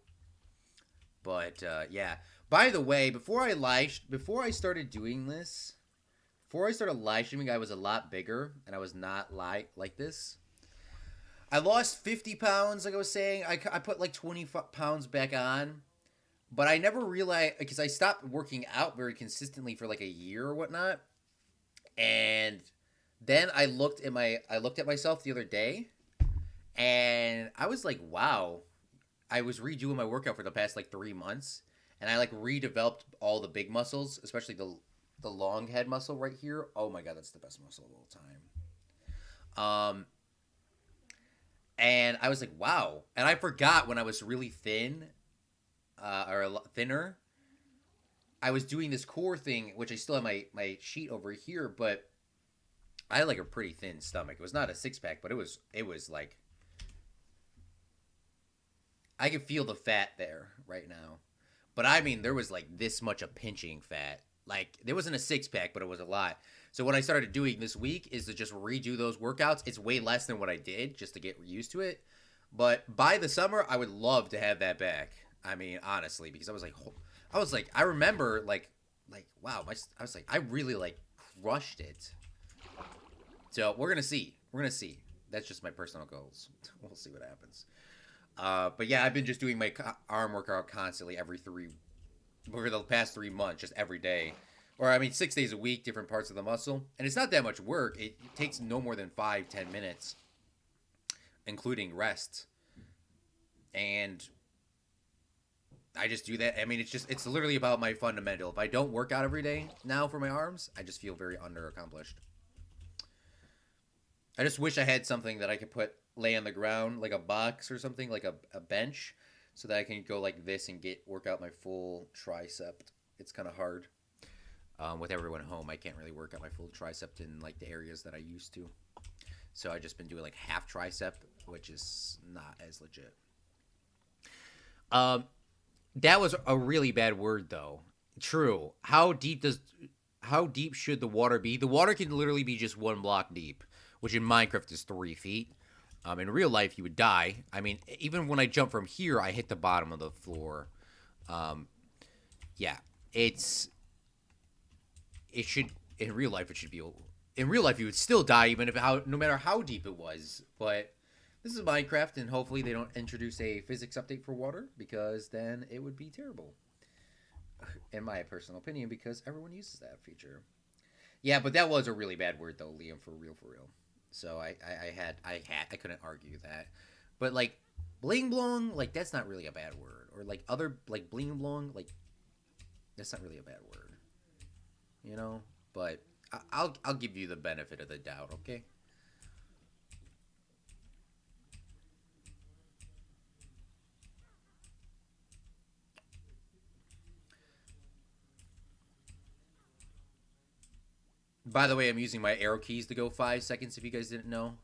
But yeah. By the way, before I started doing this, before I started live streaming, I was a lot bigger and I was not like this. I lost 50 pounds, like I was saying. I put like 20 pounds back on, but I never realized because I stopped working out very consistently for like a year or whatnot. And then I looked at myself the other day, and I was like, wow. I was redoing my workout for the past like 3 months, and I like redeveloped all the big muscles, especially the long head muscle right here. Oh my god, that's the best muscle of all time. And I was like, wow. And I forgot when I was really thin, or a lot thinner, I was doing this core thing, which I still have my sheet over here, but I had like a pretty thin stomach. It was not a six pack, but it was like I could feel the fat there right now. But I mean, there was like this much of pinching fat. Like, there wasn't a six pack, but it was a lot. So what I started doing this week is to just redo those workouts. It's way less than what I did just to get used to it. But by the summer, I would love to have that back. I mean, honestly, because I was like, I remember like, wow, I was like, I really like crushed it. So we're going to see. We're going to see. That's just my personal goals. We'll see what happens. But yeah, I've been just doing my arm workout constantly over the past 3 months, just every day. Or, I mean, 6 days a week, different parts of the muscle. And it's not that much work. It takes no more than 5-10 minutes, including rest. And I just do that. I mean, it's literally about my fundamental. If I don't work out every day now for my arms, I just feel very underaccomplished. I just wish I had something that I could lay on the ground, like a box or something, like a bench, so that I can go like this and work out my full tricep. It's kind of hard. With everyone home, I can't really work out my full tricep in like the areas that I used to. So I've just been doing like half tricep, which is not as legit. That was a really bad word though. True. How deep should the water be? The water can literally be just 1 block deep, which in Minecraft is 3 feet. In real life, you would die. I mean, even when I jump from here, I hit the bottom of the floor. Yeah, in real life, it should be. In real life, you would still die no matter how deep it was. But this is Minecraft, and hopefully they don't introduce a physics update for water, because then it would be terrible. In my personal opinion, because everyone uses that feature. Yeah, but that was a really bad word though, Liam, for real. So I couldn't argue that. But like bling blong, like that's not really a bad word. Or like other like bling blong, like that's not really a bad word. You know? But I'll give you the benefit of the doubt, okay? By the way, I'm using my arrow keys to go 5 seconds if you guys didn't know.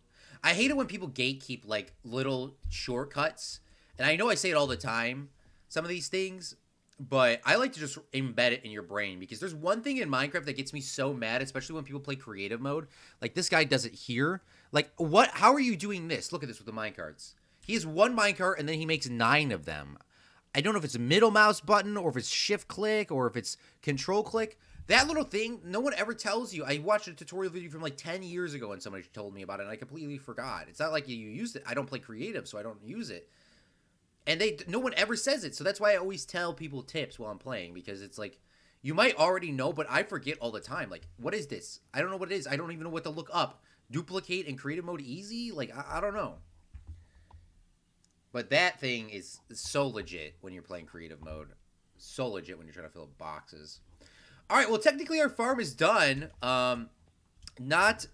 I hate it when people gatekeep like little shortcuts. And I know I say it all the time, some of these things, but I like to just embed it in your brain, because there's one thing in Minecraft that gets me so mad, especially when people play creative mode. Like this guy does it here. Like, what? How are you doing this? Look at this with the minecarts. He has one minecart, and then he makes 9 of them. I don't know if it's a middle mouse button, or if it's shift click, or if it's control click. That little thing, no one ever tells you. I watched a tutorial video from like 10 years ago, and somebody told me about it, and I completely forgot. It's not like you used it. I don't play creative, so I don't use it. And no one ever says it, so that's why I always tell people tips while I'm playing, because it's like, you might already know, but I forget all the time. Like, what is this? I don't know what it is. I don't even know what to look up. Duplicate in creative mode easy? Like, I don't know. But that thing is so legit when you're playing creative mode. So legit when you're trying to fill up boxes. All right, well, technically our farm is done. It's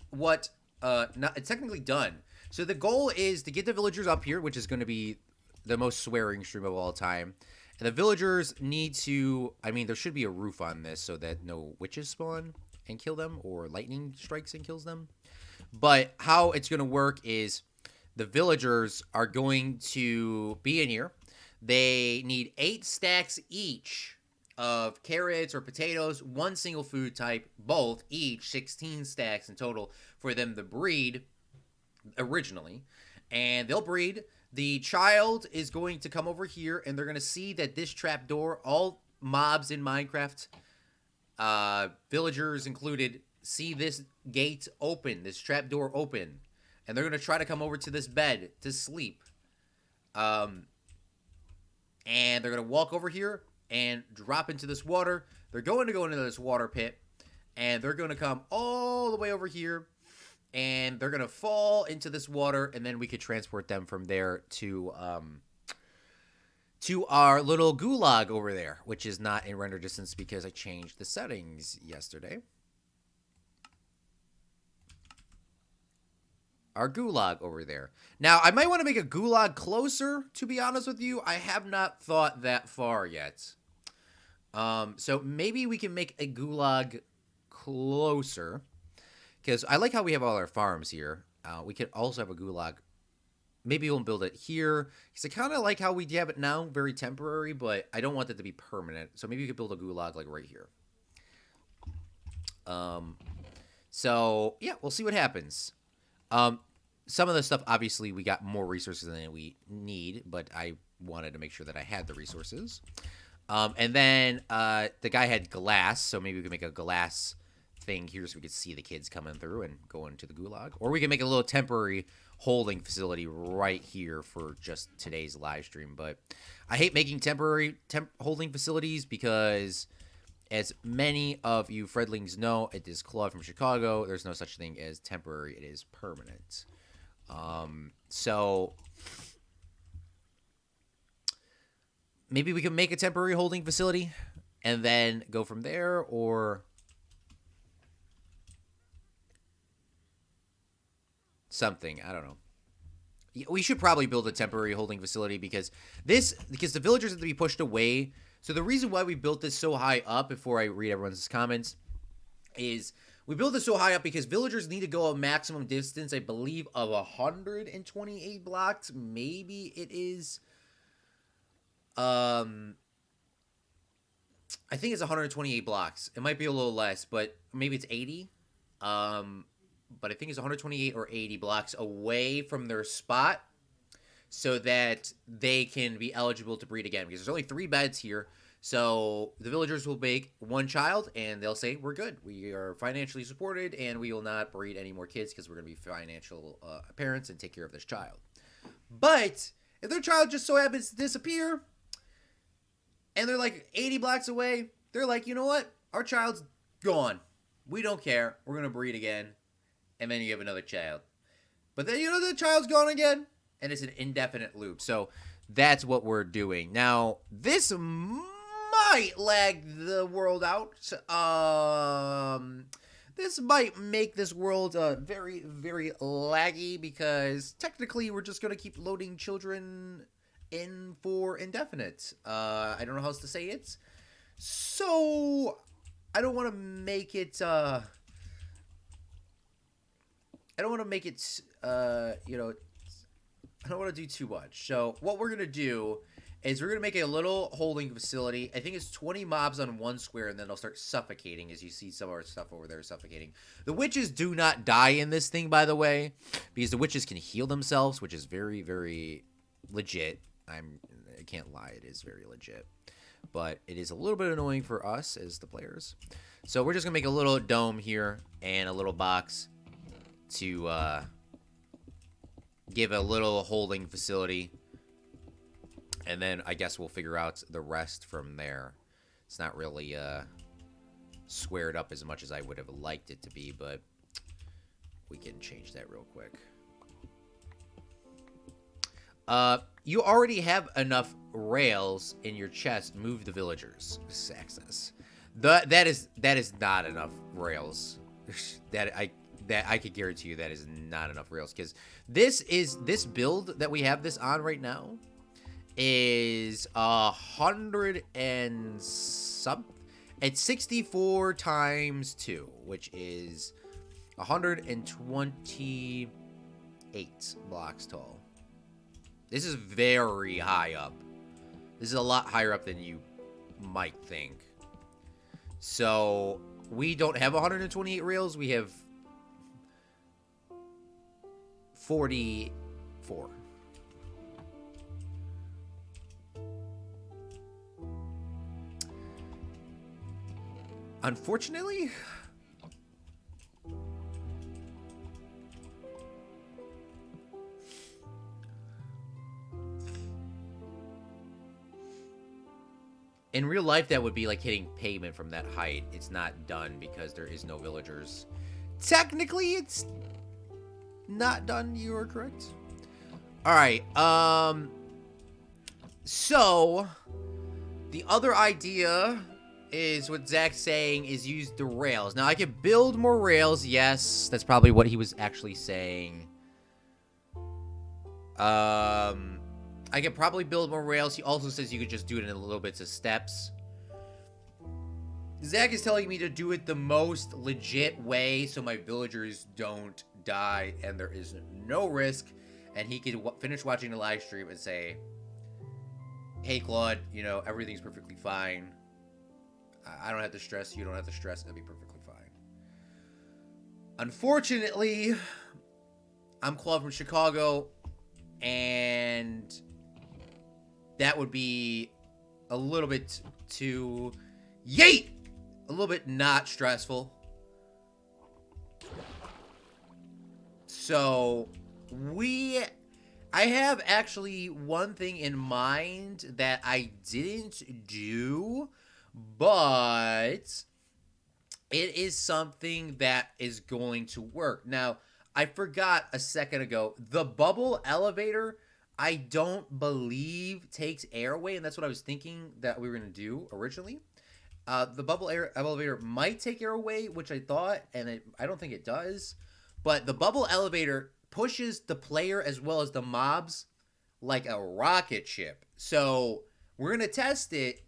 technically done. So the goal is to get the villagers up here, which is going to be the most swearing stream of all time. And the villagers need to, I mean, there should be a roof on this so that no witches spawn and kill them, or lightning strikes and kills them. But how it's going to work is the villagers are going to be in here. They need 8 stacks each of carrots or potatoes, 1 single food type, both, each 16 stacks in total for them to breed originally. And they'll breed. The child is going to come over here, and they're going to see that this trapdoor, all mobs in Minecraft, villagers included, see this gate open, this trapdoor open. And they're going to try to come over to this bed to sleep. And they're going to walk over here and drop into this water. They're going to go into this water pit. And they're going to come all the way over here. And they're going to fall into this water. And then we could transport them from there to our little gulag over there. Which is not in render distance because I changed the settings yesterday. Our gulag over there. Now, I might want to make a gulag closer, to be honest with you. I have not thought that far yet. So maybe we can make a gulag closer. Because I like how we have all our farms here. We could also have a gulag. Maybe we'll build it here. Because I kind of like how we have it now. Very temporary, but I don't want it to be permanent. So maybe we could build a gulag like right here. So, yeah, we'll see what happens. Some of the stuff, obviously, we got more resources than we need, but I wanted to make sure that I had the resources. And then the guy had glass, so maybe we can make a glass thing here so we could see the kids coming through and go into the gulag. Or we can make a little temporary holding facility right here for just today's live stream. But I hate making temporary holding facilities because, as many of you Fredlings know, it is Claude from Chicago. There's no such thing as temporary. It is permanent. So maybe we can make a temporary holding facility and then go from there, or something. I don't know. We should probably build a temporary holding facility because the villagers have to be pushed away. So the reason why we built this so high up, before I read everyone's comments, is we built this so high up because villagers need to go a maximum distance, I believe, of 128 blocks. Maybe it is. I think it's 128 blocks. It might be a little less, but maybe it's 80. But I think it's 128 or 80 blocks away from their spot, so that they can be eligible to breed again. Because there's only 3 beds here. So the villagers will make 1 child, and they'll say, we're good. We are financially supported, and we will not breed any more kids because we're going to be financial parents and take care of this child. But if their child just so happens to disappear, and they're like 80 blocks away, they're like, you know what? Our child's gone. We don't care. We're going to breed again. And then you have another child. But then, you know, the child's gone again. And it's an indefinite loop. So that's what we're doing. Now, this might lag the world out. This might make this world very, very laggy, because technically we're just going to keep loading children in for indefinite. I don't know how else to say it. So I don't want to make it... I don't want to make it, you know, I don't want to do too much. So what we're going to do is we're going to make a little holding facility. I think it's 20 mobs on 1 square, and then they'll start suffocating, as you see some of our stuff over there suffocating. The witches do not die in this thing, by the way, because the witches can heal themselves, which is very, very legit. I can't lie, it is very legit. But it is a little bit annoying for us as the players. So we're just going to make a little dome here and a little box to give a little holding facility. And then I guess we'll figure out the rest from there. It's not really squared up as much as I would have liked it to be, but we can change that real quick. You already have enough rails in your chest. Move the villagers. Access. That is not enough rails. that I could guarantee you that is not enough rails, because this build that we have this on right now is 100 and something. It's 64 times 2, which is 128 blocks tall. This is very high up. This is a lot higher up than you might think. So, we don't have 128 rails. We have 44. Unfortunately, in real life, that would be like hitting pavement from that height. It's not done because there is no villagers. Technically, it's not done. You are correct. All right. So the other idea is what Zach's saying is use the rails. Now, I could build more rails. Yes, that's probably what he was actually saying. I could probably build more rails. He also says you could just do it in little bits of steps. Zach is telling me to do it the most legit way so my villagers don't die and there is no risk. And he could finish watching the live stream and say, hey, Claude, you know, everything's perfectly fine. I don't have to stress. You don't have to stress. It'll be perfectly fine. Unfortunately, I'm Claude from Chicago, and that would be a little bit too... Yeet! A little bit not stressful. So, I have actually one thing in mind that I didn't do, but it is something that is going to work. Now, I forgot a second ago, the bubble elevator, I don't believe takes air away, and that's what I was thinking that we were going to do originally. The bubble elevator might take air away, which I thought, and I don't think it does. But the bubble elevator pushes the player as well as the mobs like a rocket ship. So we're going to test it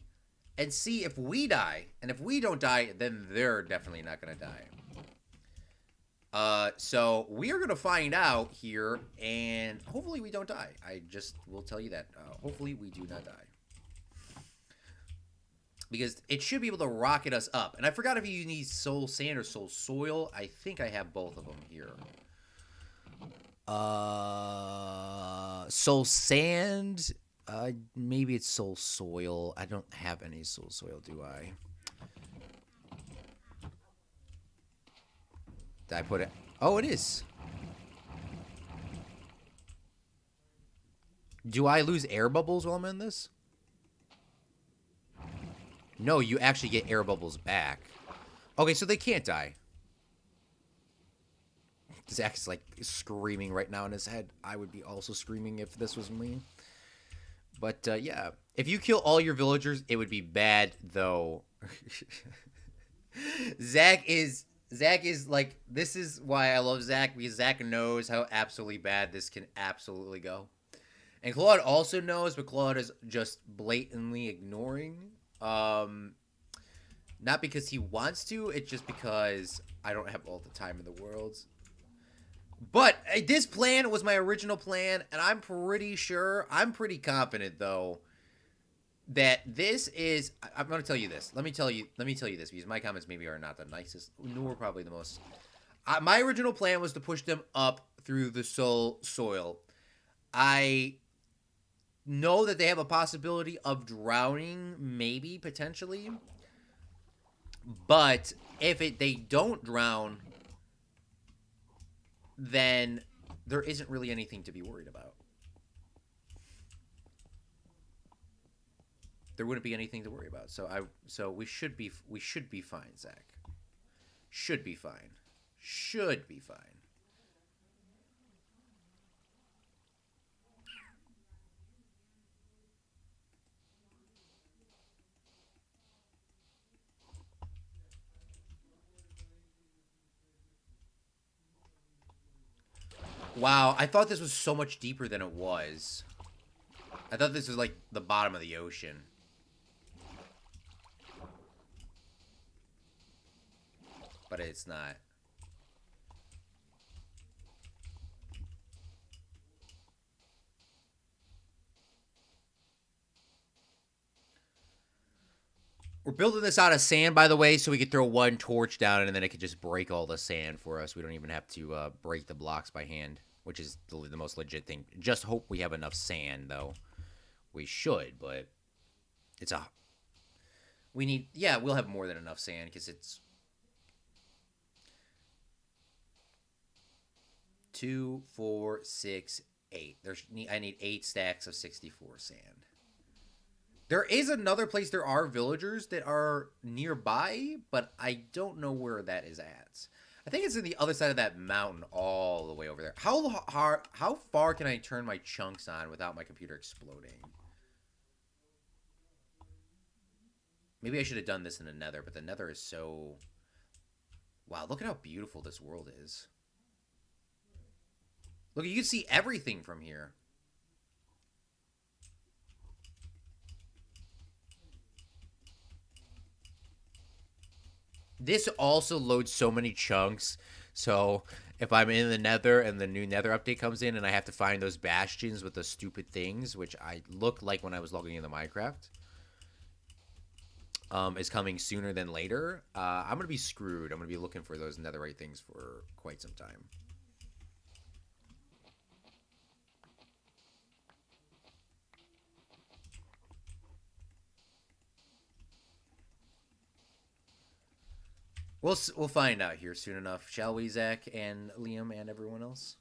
and see if we die. And if we don't die, then they're definitely not going to die. So we are going to find out here, and hopefully we don't die. I just will tell you that. Hopefully we do not die. Because it should be able to rocket us up. And I forgot if you need soul sand or soul soil. I think I have both of them here. Soul sand. Maybe it's soul soil. I don't have any soul soil, do I? Did I put it? Oh, it is. Do I lose air bubbles while I'm in this? No, you actually get air bubbles back. Okay, so they can't die. Zach's like screaming right now in his head. I would be also screaming if this was me. But yeah, if you kill all your villagers, it would be bad though. Zach is like, this is why I love Zach, because Zach knows how absolutely bad this can absolutely go. And Claude also knows, but Claude is just blatantly ignoring. Not because he wants to, it's just because I don't have all the time in the world. But this plan was my original plan, and I'm pretty sure, I'm pretty confident though, that this is, I'm going to tell you this. Let me tell you this, because my comments maybe are not the nicest, nor probably the most. My original plan was to push them up through the soil. I know that they have a possibility of drowning, maybe potentially. But if they don't drown, then there isn't really anything to be worried about. There wouldn't be anything to worry about. So we should be fine, Zach. Should be fine. Should be fine. Wow, I thought this was so much deeper than it was. I thought this was like the bottom of the ocean. But it's not. We're building this out of sand, by the way, so we could throw one torch down and then it could just break all the sand for us. We don't even have to break the blocks by hand, which is the most legit thing. Just hope we have enough sand, though. We should, but it's a... We need... Yeah, we'll have more than enough sand because it's... 2, 4, 6, 8. I need 8 stacks of 64 sand. There is another place. There are villagers that are nearby, but I don't know where that is at. I think it's in the other side of that mountain, all the way over there. How far can I turn my chunks on without my computer exploding? Maybe I should have done this in the Nether, but the Nether is so... Wow, look at how beautiful this world is. Look, you can see everything from here. This also loads so many chunks. So if I'm in the Nether and the new Nether update comes in and I have to find those bastions with the stupid things, which I look like when I was logging into Minecraft, is coming sooner than later, I'm going to be screwed. I'm going to be looking for those netherite things for quite some time. We'll find out here soon enough, shall we, Zach and Liam and everyone else?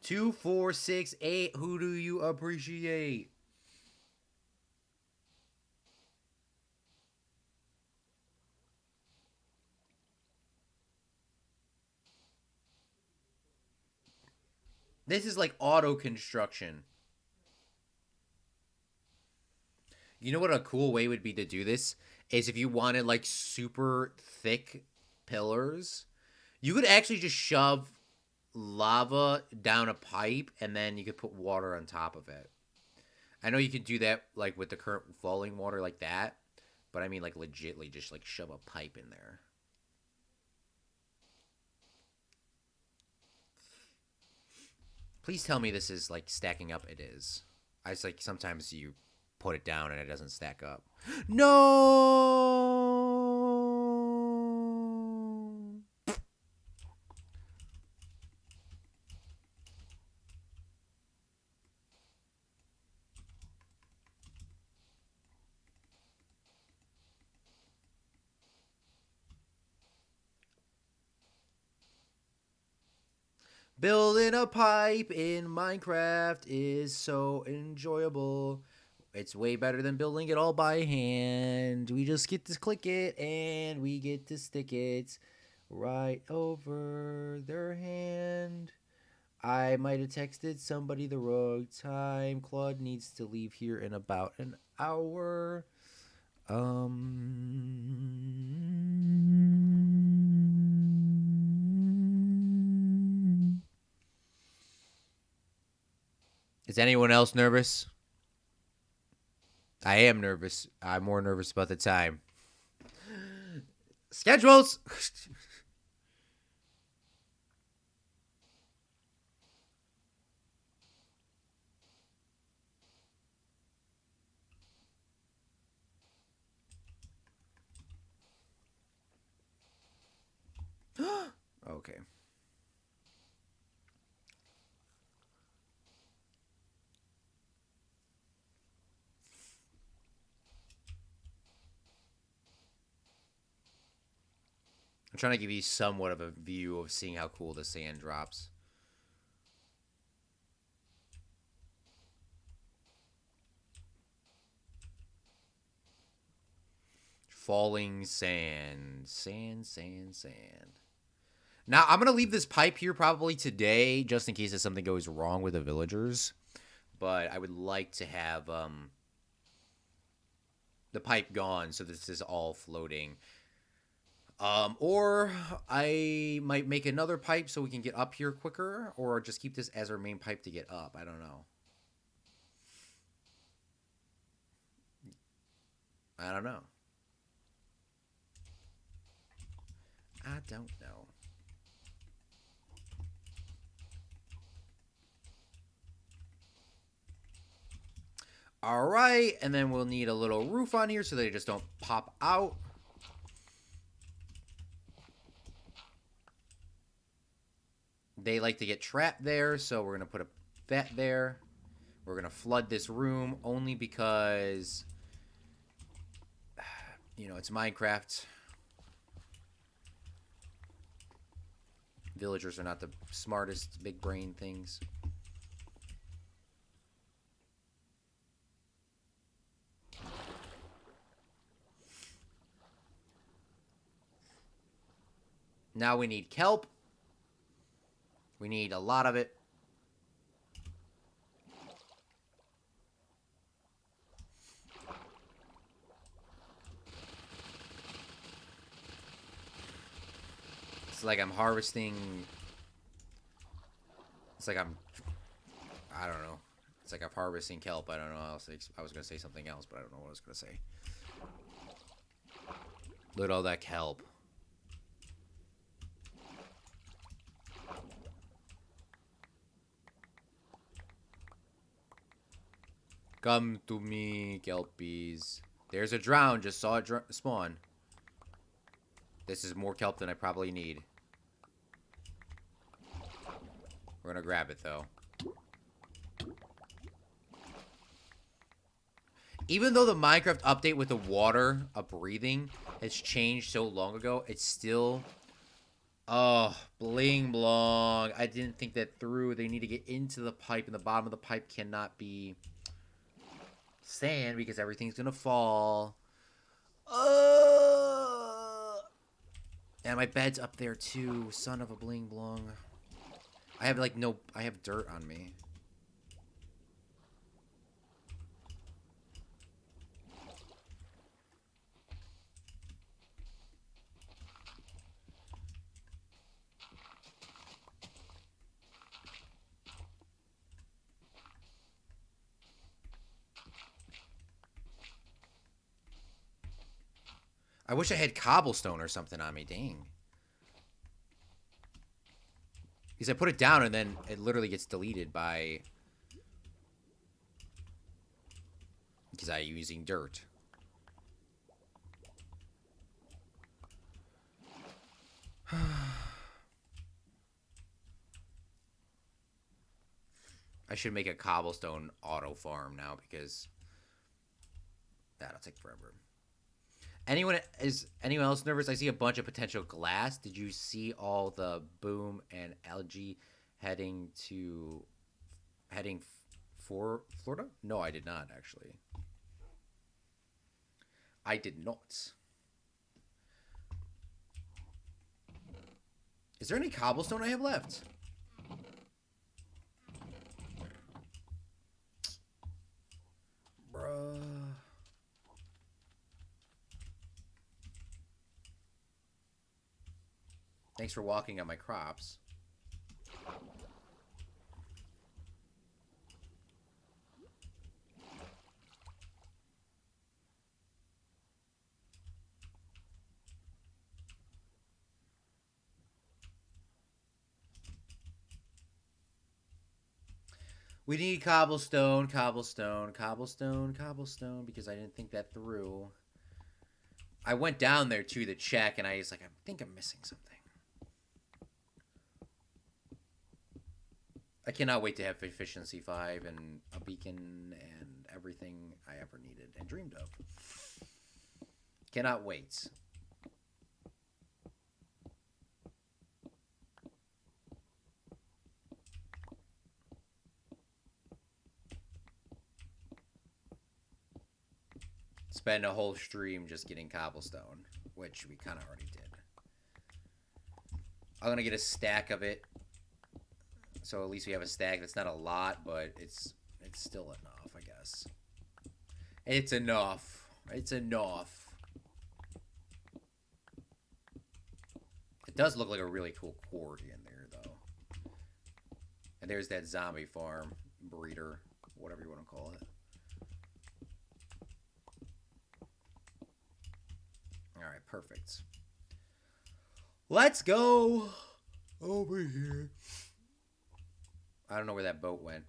Two, 4, 6, 8. Who do you appreciate? This is like auto construction. You know what a cool way would be to do this is if you wanted like super thick pillars, you could actually just shove lava down a pipe and then you could put water on top of it. I know you can do that like with the current falling water like that, but I mean like legitly just like shove a pipe in there. Please tell me this is like stacking up. It is. I just like sometimes you put it down and it doesn't stack up. No. Building a pipe in Minecraft is so enjoyable. It's way better than building it all by hand. We just get to click it and we get to stick it right over their hand. I might have texted somebody the wrong time. Claude needs to leave here in about an hour. Is anyone else nervous? I am nervous. I'm more nervous about the time. Schedules! Okay. I'm trying to give you somewhat of a view of seeing how cool the sand drops. Falling sand. Sand, sand, sand. Now, I'm going to leave this pipe here probably today, just in case if something goes wrong with the villagers. But I would like to have the pipe gone so this is all floating. Or I might make another pipe so we can get up here quicker, or just keep this as our main pipe to get up. I don't know. I don't know. I don't know. All right, and then we'll need a little roof on here so they just don't pop out. They like to get trapped there, so we're going to put that there. We're going to flood this room only because, you know, it's Minecraft. Villagers are not the smartest big brain things. Now we need kelp. We need a lot of it. It's like I'm harvesting. It's like I don't know. It's like I'm harvesting kelp. I don't know. I was going to say something else, but I don't know what I was going to say. Look at all that kelp. Come to me, kelpies. There's a drown. Just saw it spawn. This is more kelp than I probably need. We're going to grab it, though. Even though the Minecraft update with the water breathing has changed so long ago, it's still... Oh, bling blong. I didn't think that through. They need to get into the pipe, and the bottom of the pipe cannot be sand because everything's going to fall. And my bed's up there, too. Son of a bling blong. I have, like, no... I have dirt on me. I wish I had cobblestone or something on me. Dang. Because I put it down and then it literally gets deleted by... Because I'm using dirt. I should make a cobblestone auto farm now because that'll take forever. Anyone else nervous? I see a bunch of potential glass. Did you see all the boom and algae heading for Florida? No, I did not actually. I did not. Is there any cobblestone I have left? Bruh. Thanks for walking on my crops. We need cobblestone, cobblestone, cobblestone, cobblestone, because I didn't think that through. I went down there, too, to check, and I was like, I think I'm missing something. I cannot wait to have Efficiency 5 and a beacon and everything I ever needed and dreamed of. Cannot wait. spend a whole stream just getting cobblestone, which we kind of already did. I'm gonna get a stack of it, so at least we have a stack. That's not a lot, but it's still enough, I guess. It's enough. It's enough. It does look like a really cool quarry in there, though. And there's that zombie farm breeder, whatever you want to call it. Alright, perfect. Let's go over here. I don't know where that boat went.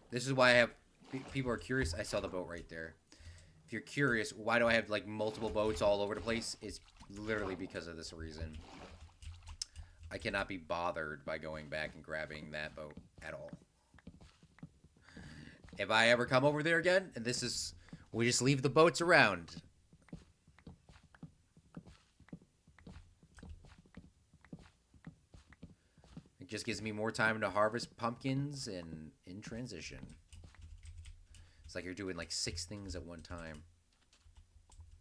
This is why I have... People are curious. I saw the boat right there. If you're curious, why do I have, like, multiple boats all over the place? It's literally because of this reason. I cannot be bothered by going back and grabbing that boat at all. If I ever come over there again, and this is... We just leave the boats around. It just gives me more time to harvest pumpkins and in transition. It's like you're doing like 6 things at one time.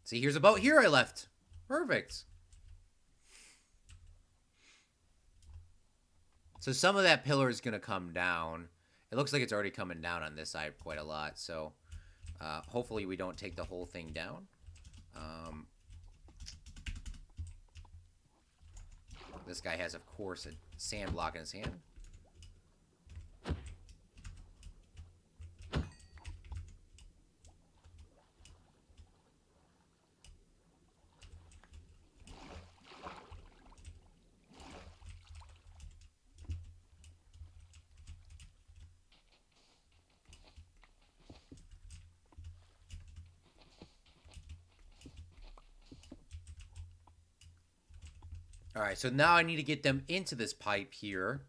See, here's a boat here I left. Perfect. So some of that pillar is going to come down. It looks like it's already coming down on this side quite a lot. So hopefully we don't take the whole thing down. This guy has, of course, a sand block in his hand. Alright, so now I need to get them into this pipe here.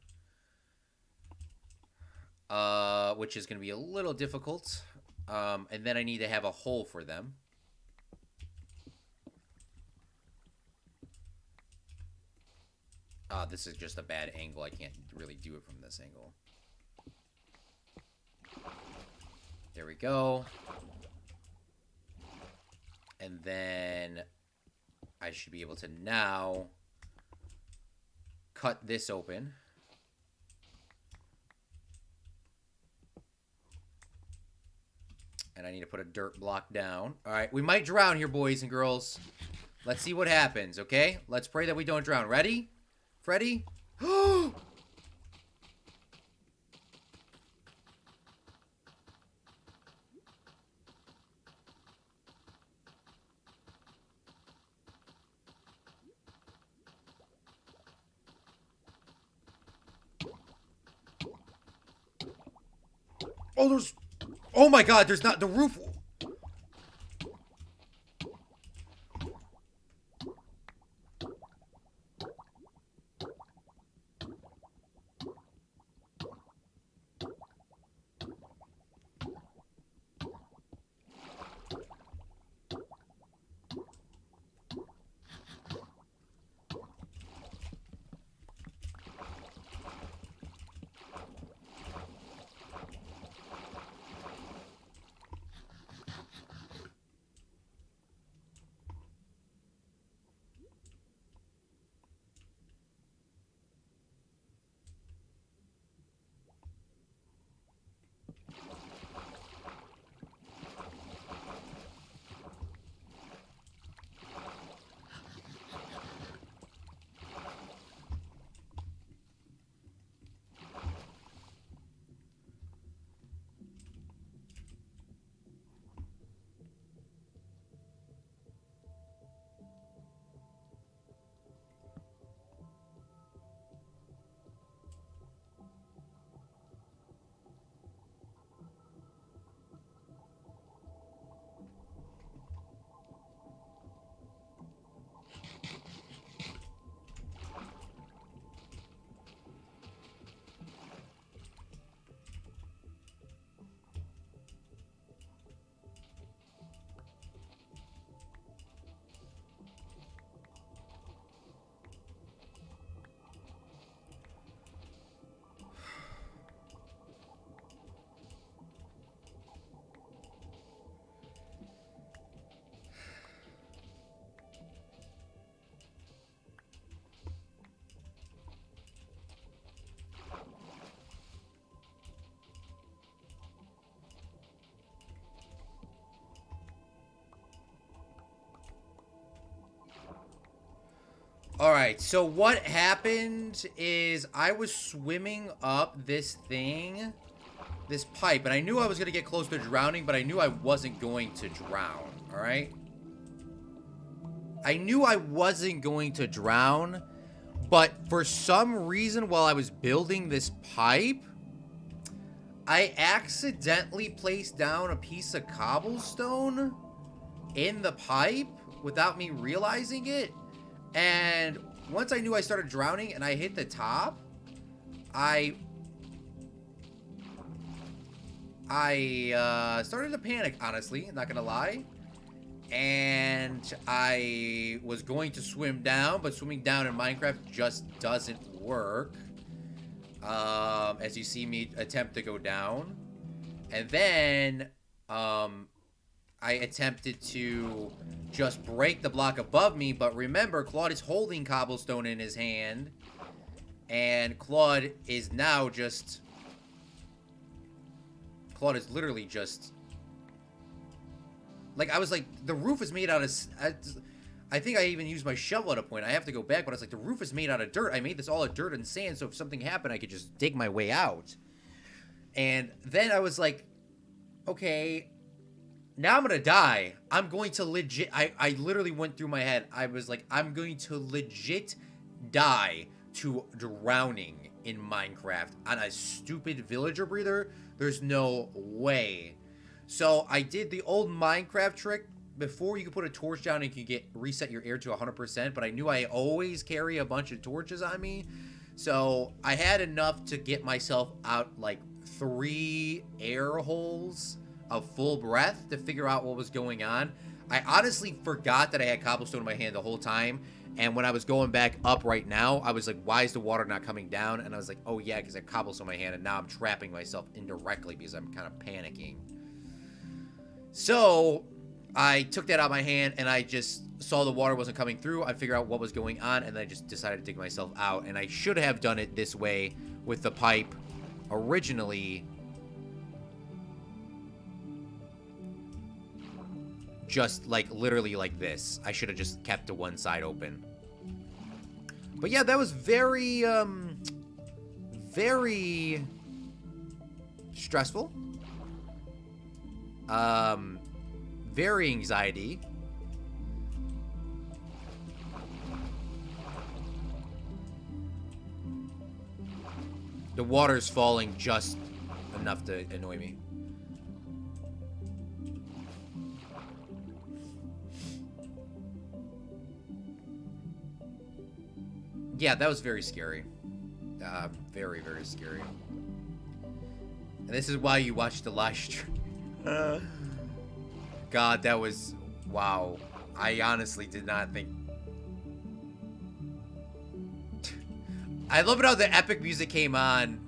Which is going to be a little difficult. And then I need to have a hole for them. This is just a bad angle. I can't really do it from this angle. There we go. And then I should be able to now cut this open. And I need to put a dirt block down. Alright, we might drown here, boys and girls. Let's see what happens, okay? Let's pray that we don't drown. Ready? Freddy? Oh, there's... Oh my god, there's not... The roof... Alright, so what happened is I was swimming up this thing, this pipe, and I knew I was going to get close to drowning, but I knew I wasn't going to drown, alright? I knew I wasn't going to drown, but for some reason while I was building this pipe, I accidentally placed down a piece of cobblestone in the pipe without me realizing it. And once I knew I started drowning and I hit the top, I started to panic, honestly, not gonna lie. And I was going to swim down, but swimming down in Minecraft just doesn't work. As you see me attempt to go down. And then, I attempted to just break the block above me, but remember, Claude is holding cobblestone in his hand, and Claude is now just... Claude is literally just... Like, I was like, the roof is made out of... I think I even used my shovel at a point. I have to go back, but I was like, the roof is made out of dirt. I made this all of dirt and sand, so if something happened, I could just dig my way out. And then I was like, okay... Now I'm gonna die. I'm going to legit... I literally went through my head. I was like, I'm going to legit die to drowning in Minecraft on a stupid villager breather. There's no way. So I did the old Minecraft trick. Before, you could put a torch down and you could reset your air to 100%. But I knew I always carry a bunch of torches on me. So I had enough to get myself out like 3 air holes of full breath to figure out what was going on. I honestly forgot that I had cobblestone in my hand the whole time, and when I was going back up right now, I was like, why is the water not coming down? And I was like, oh yeah, because I have cobblestone in my hand, and now I'm trapping myself indirectly because I'm kind of panicking. So I took that out of my hand, and I just saw the water wasn't coming through. I figured out what was going on, and then I just decided to dig myself out, and I should have done it this way with the pipe originally. Just like literally like this. I should have just kept the one side open. But yeah, that was very very stressful. Very anxiety. The water's falling just enough to annoy me. Yeah, that was very scary. Very, very scary. And this is why you watch the live stream. God, that was... Wow. I honestly did not think... I love it how the epic music came on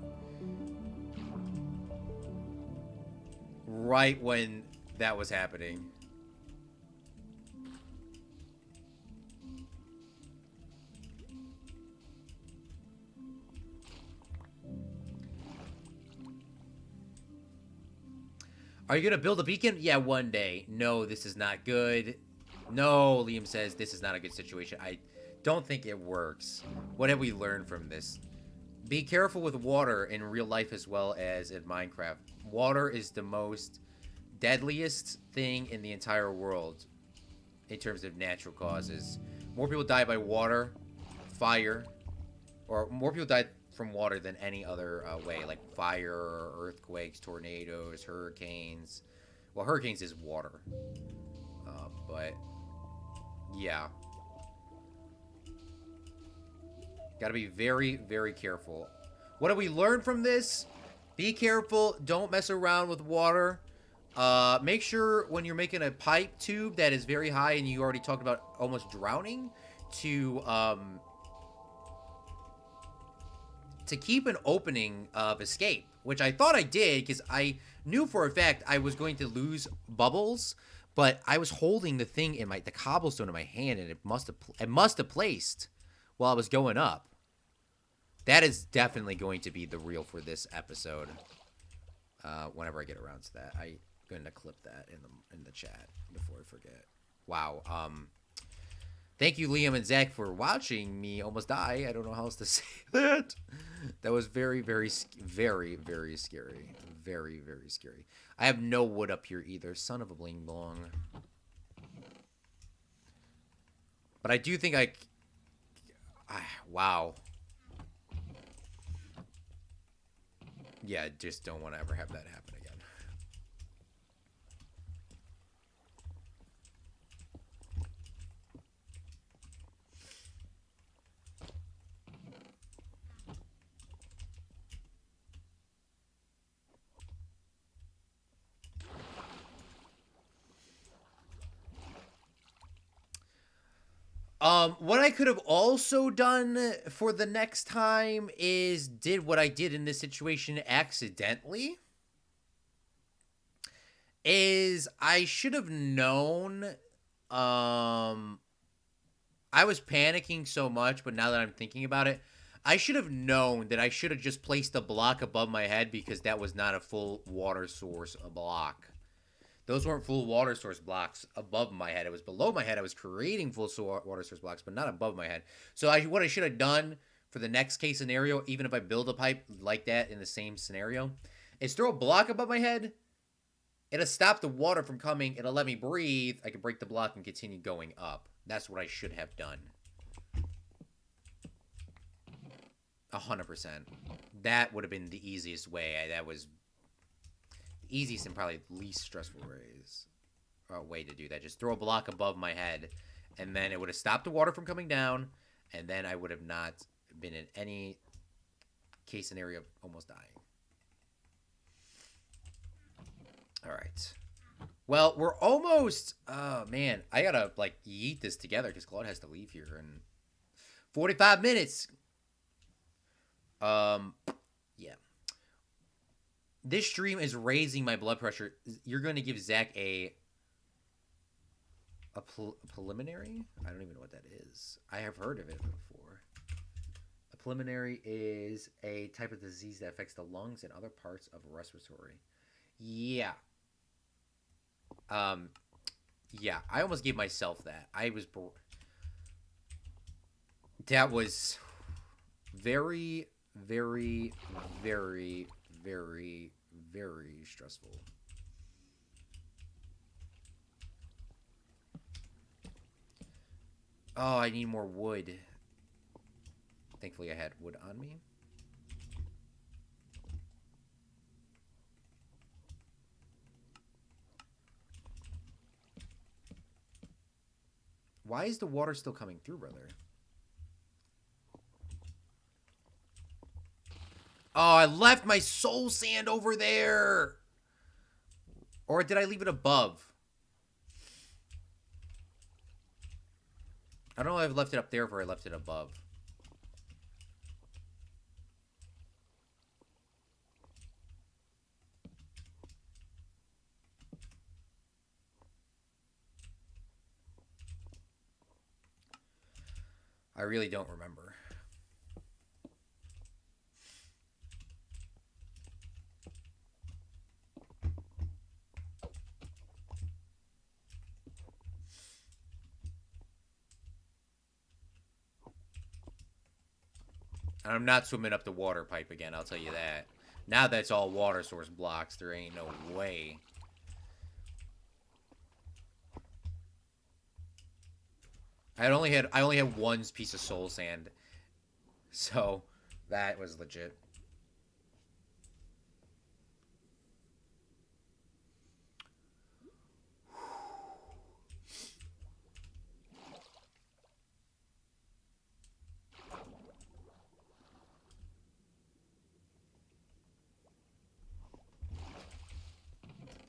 right when that was happening. Are you gonna build a beacon? Yeah, one day. No, this is not good. No, Liam says this is not a good situation. I don't think it works. What have we learned from this? Be careful with water in real life as well as in Minecraft. Water is the most deadliest thing in the entire world in terms of natural causes. More people die by water, fire, or more people die from water than any other way, like fire, earthquakes, tornadoes, hurricanes. Well, hurricanes is water, but yeah, gotta be very, very careful. What do we learn from this? Be careful. Don't mess around with water. Make sure when you're making a pipe tube that is very high, and you already talked about almost drowning, to keep an opening of escape, which I thought I did because I knew for a fact I was going to lose bubbles, but I was holding the thing in the cobblestone in my hand, and it must have placed while I was going up. That is definitely going to be the reel for this episode. Whenever I get around to that, I'm going to clip that in the chat before I forget. Wow. Thank you, Liam and Zach, for watching me almost die. I don't know how else to say that. That was very, very, very, very scary. Very, very scary. I have no wood up here either. Son of a bling blong. But I do think wow. Yeah, just don't want to ever have that happen again. What I could have also done for the next time is did what I did in this situation accidentally. Is I should have known, I was panicking so much, but now that I'm thinking about it, I should have known that I should have just placed a block above my head because that was not a full water source block. Those weren't full water source blocks above my head. It was below my head. I was creating full water source blocks, but not above my head. So what I should have done for the next case scenario, even if I build a pipe like that in the same scenario, is throw a block above my head. It'll stop the water from coming. It'll let me breathe. I can break the block and continue going up. That's what I should have done. 100%. That would have been the easiest way. That was easiest and probably least stressful way to do that. Just throw a block above my head, and then it would have stopped the water from coming down, and then I would have not been in any case scenario of almost dying. All right. Well, we're almost... Oh, man. I gotta, like, yeet this together because Claude has to leave here in 45 minutes. Yeah. This stream is raising my blood pressure. You're going to give Zach a preliminary? I don't even know what that is. I have heard of it before. A preliminary is a type of disease that affects the lungs and other parts of respiratory. Yeah. Yeah, I almost gave myself that. I was bored. That was very, very, very, very, very stressful. Oh, I need more wood. Thankfully, I had wood on me. Why is the water still coming through, brother? Oh, I left my soul sand over there. Or did I leave it above? I don't know if I left it up there or I left it above. I really don't remember. And I'm not swimming up the water pipe again, I'll tell you that. Now that's all water source blocks. There ain't no way. I only had one piece of soul sand. So that was legit.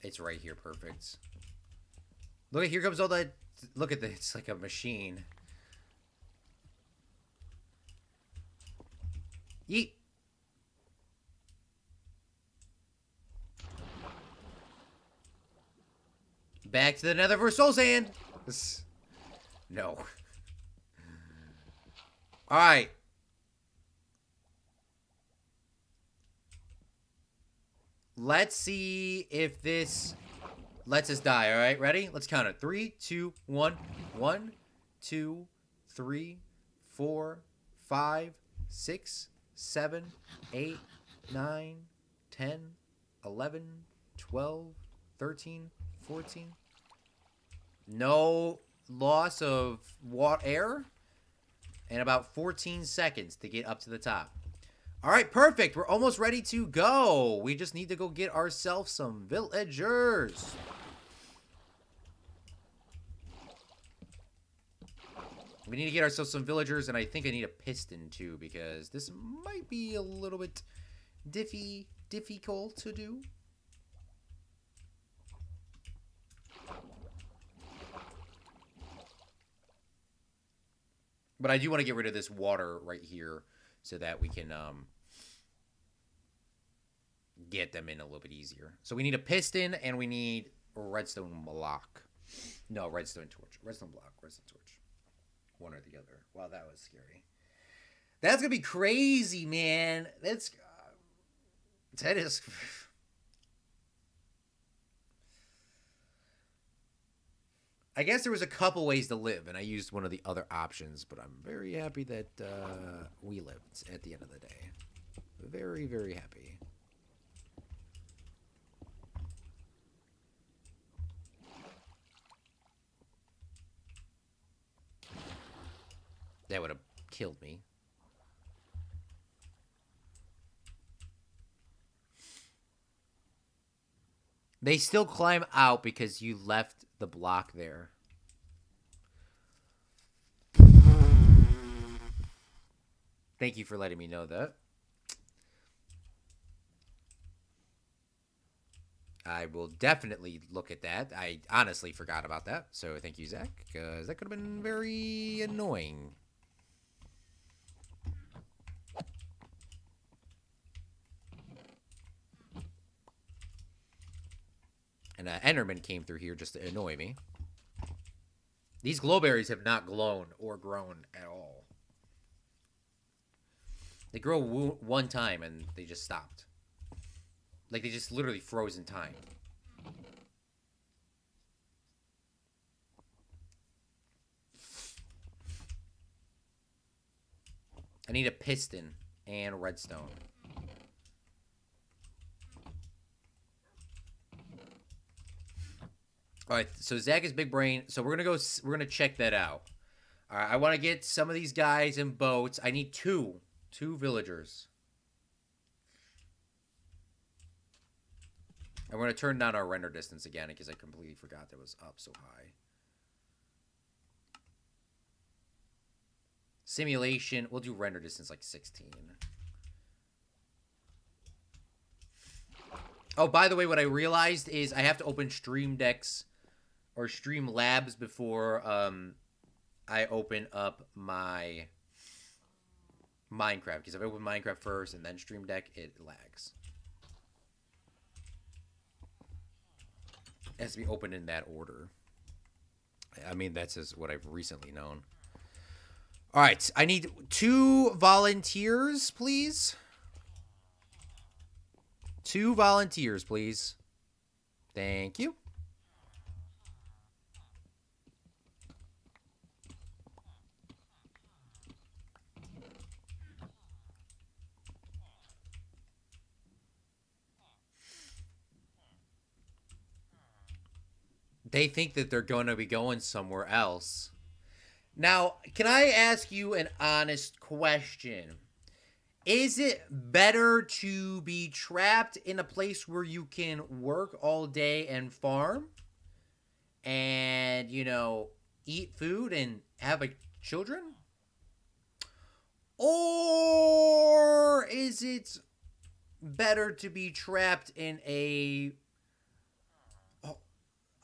It's right here, perfect. Look, here comes all that. Look at this, it's like a machine. Yeet. Back to the nether for soul sand. No. Alright. Let's see if this lets us die, alright? Ready? Let's count it. 3, 2, 1. 1, 2, 3, 4, 5, 6, 7, 8, 9, 10, 11, 12, 13, 14. No loss of air. And about 14 seconds to get up to the top. All right, perfect. We're almost ready to go. We just need to go get ourselves some villagers. We need to get ourselves some villagers, and I think I need a piston too, because this might be a little bit difficult to do. But I do want to get rid of this water right here so that we can get them in a little bit easier. So we need a piston and we need a redstone block. No, redstone torch. Redstone block, redstone torch. One or the other. Wow, that was scary. That's going to be crazy, man. That is... I guess there was a couple ways to live, and I used one of the other options, but I'm very happy that we lived at the end of the day. Very, very happy. That would have killed me. They still climb out because you left the block there. Thank you for letting me know that. I will definitely look at that. I honestly forgot about that. So thank you, Zach, because that could have been very annoying. And Enderman came through here just to annoy me. These glowberries have not grown at all. They grow one time and they just stopped. Like they just literally froze in time. I need a piston and redstone. All right, so Zach is big brain. So we're gonna check that out. All right, I want to get some of these guys in boats. I need two villagers. And we're gonna turn down our render distance again because I completely forgot that was up so high. Simulation, we'll do render distance like 16. Oh, by the way, what I realized is I have to open Stream Decks or Stream Labs before I open up my Minecraft. Because if I open Minecraft first and then Stream Deck, it lags. It has to be opened in that order. I mean, that's just what I've recently known. All right, I need 2 volunteers, please. 2 volunteers, please. Thank you. They think that they're going to be going somewhere else. Now, can I ask you an honest question? Is it better to be trapped in a place where you can work all day and farm and, you know, eat food and have children? Or is it better to be trapped in a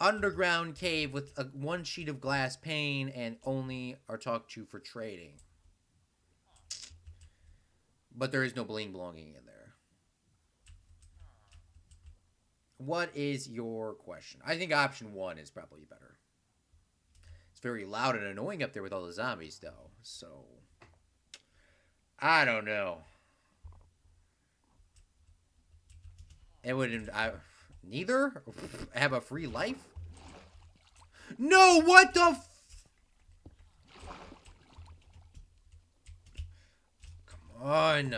underground cave with one sheet of glass pane and only are talked to for trading? But there is no bling belonging in there. What is your question? I think option 1 is probably better. It's very loud and annoying up there with all the zombies, though. So, I don't know. It wouldn't... neither? Have a free life? No, what the... on.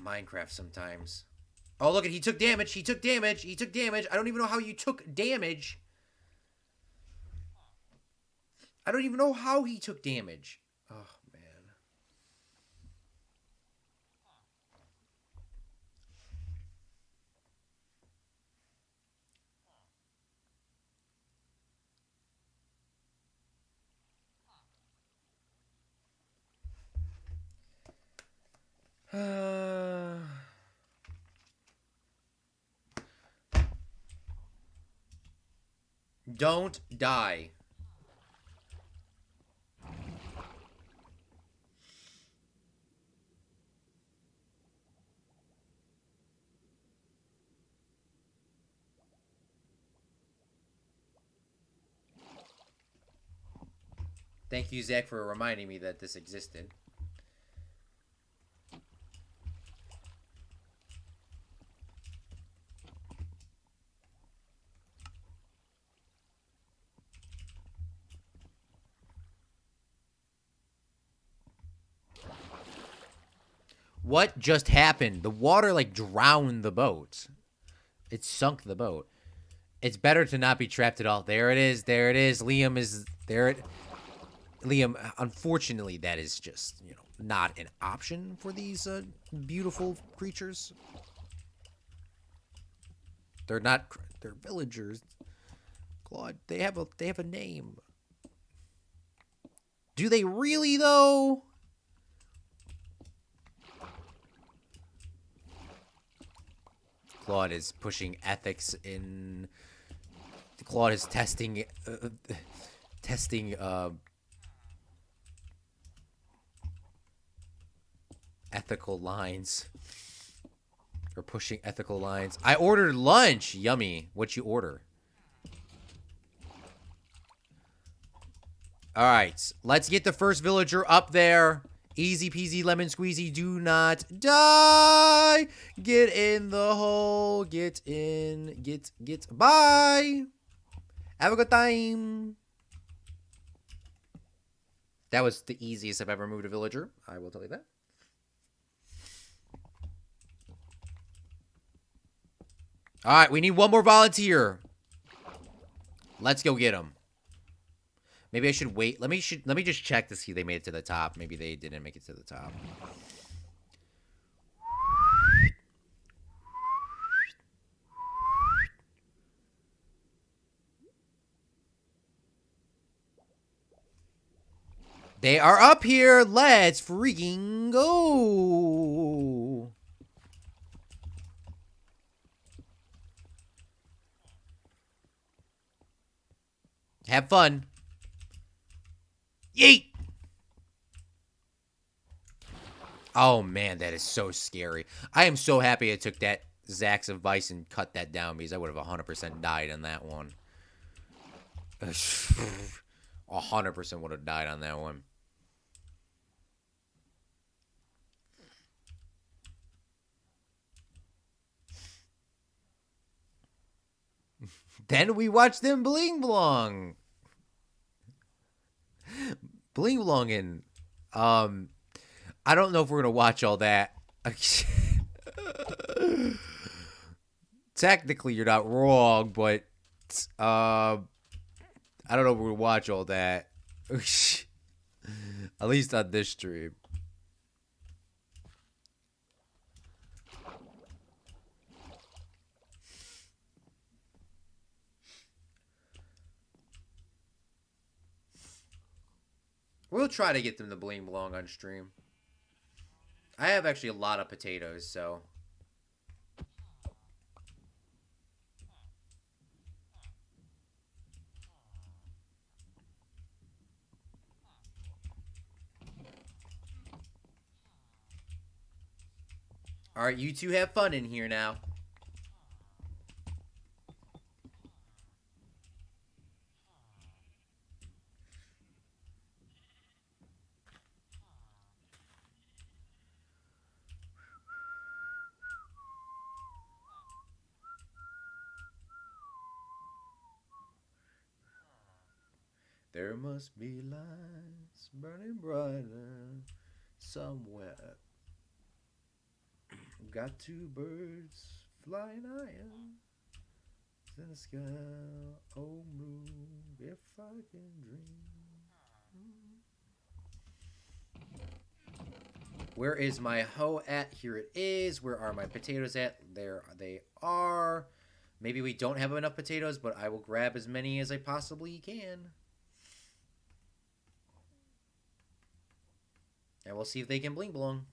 Minecraft sometimes. Oh, look at, he took damage. He took damage. He took damage. I don't even know how you took damage. I don't even know how he took damage. Oh, man. Don't die. Thank you, Zach, for reminding me that this existed. What just happened? The water, like, drowned the boat. It sunk the boat. It's better to not be trapped at all. There it is. There it is. Liam is there. Liam, unfortunately, that is just, you know, not an option for these beautiful creatures. They're not. They're villagers. Claude, they have a name. Do they really though? Claude is pushing ethics in. Claude is testing ethical lines. Or pushing ethical lines. I ordered lunch. Yummy. What you order? All right. Let's get the first villager up there. Easy peasy lemon squeezy. Do not die. Get in the hole. Get in. Get. Bye. Have a good time. That was the easiest I've ever moved a villager. I will tell you that. All right, we need one more volunteer. Let's go get him. Maybe I should wait. Let me just check to see if they made it to the top. Maybe they didn't make it to the top. They are up here. Let's freaking go. Have fun. Yeet. Oh, man, that is so scary. I am so happy I took that Zach's advice and cut that down because I would have 100% died on that one. 100% would have died on that one. Then we watched them bling blong. Bling blongin'. I don't know if we're gonna watch all that. Technically, you're not wrong, but I don't know if we're gonna watch all that. At least on this stream. We'll try to get them to bling blong on stream. I have actually a lot of potatoes, so. All right, you two have fun in here now. There must be lights burning brighter somewhere. Got two birds flying higher in the sky. Oh, move if I can dream. Where is my hoe at? Here it is. Where are my potatoes at? There they are. Maybe we don't have enough potatoes, but I will grab as many as I possibly can. And we'll see if they can bling blong.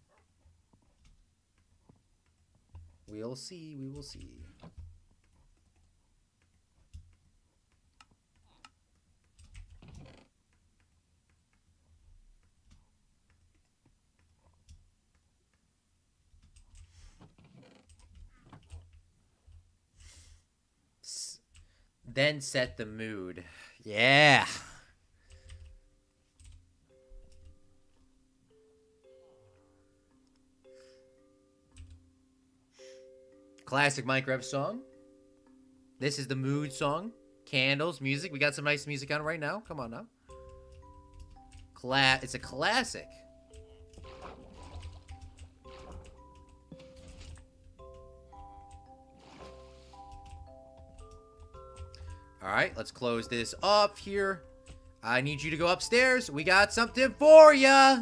We'll see. We will see. Then set the mood. Yeah. Classic Minecraft song. This is the mood song. Candles, music. We got some nice music on right now. Come on now. It's a classic. All right, let's close this up here. I need you to go upstairs. We got something for ya.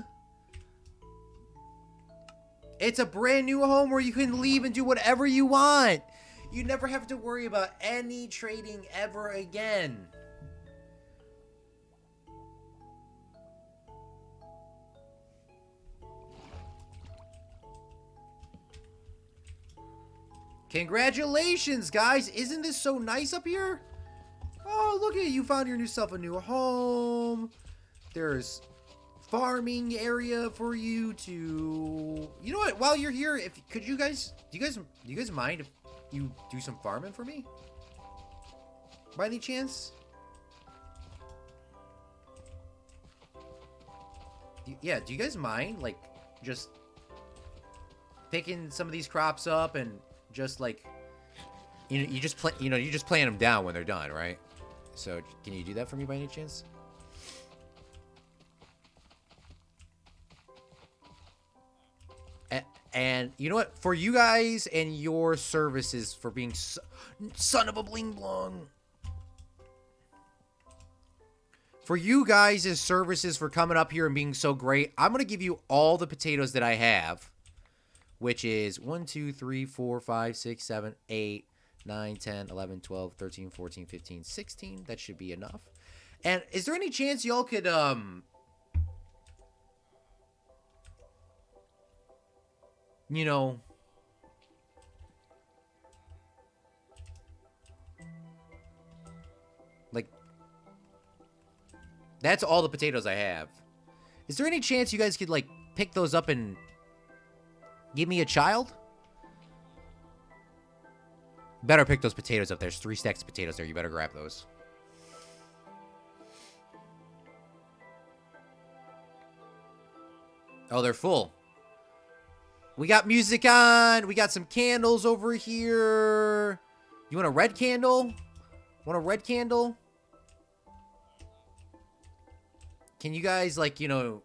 It's a brand new home where you can leave and do whatever you want. You never have to worry about any trading ever again. Congratulations, guys. Isn't this so nice up here? Oh, look at it. You found yourself a new home. There's farming area for you to... You know what? While you're here, do you guys mind if you do some farming for me? By any chance? Yeah, do you guys mind, like, just picking some of these crops up and just, like, you just plant them down when they're done, right? So, can you do that for me by any chance? And you know what? For you guys and your services for being son of a bling blong. For you guys' services for coming up here and being so great, I'm going to give you all the potatoes that I have. Which is 1, 2, 3, 4, 5, 6, 7, 8, 9, 10, 11, 12, 13, 14, 15, 16. That should be enough. And is there any chance y'all could, you know, like, that's all the potatoes I have. Is there any chance you guys could, like, pick those up and give me a child? Better pick those potatoes up. There's 3 stacks of potatoes there. You better grab those. Oh, they're full. We got music on. We got some candles over here. You want a red candle? Want a red candle? Can you guys, like, you know...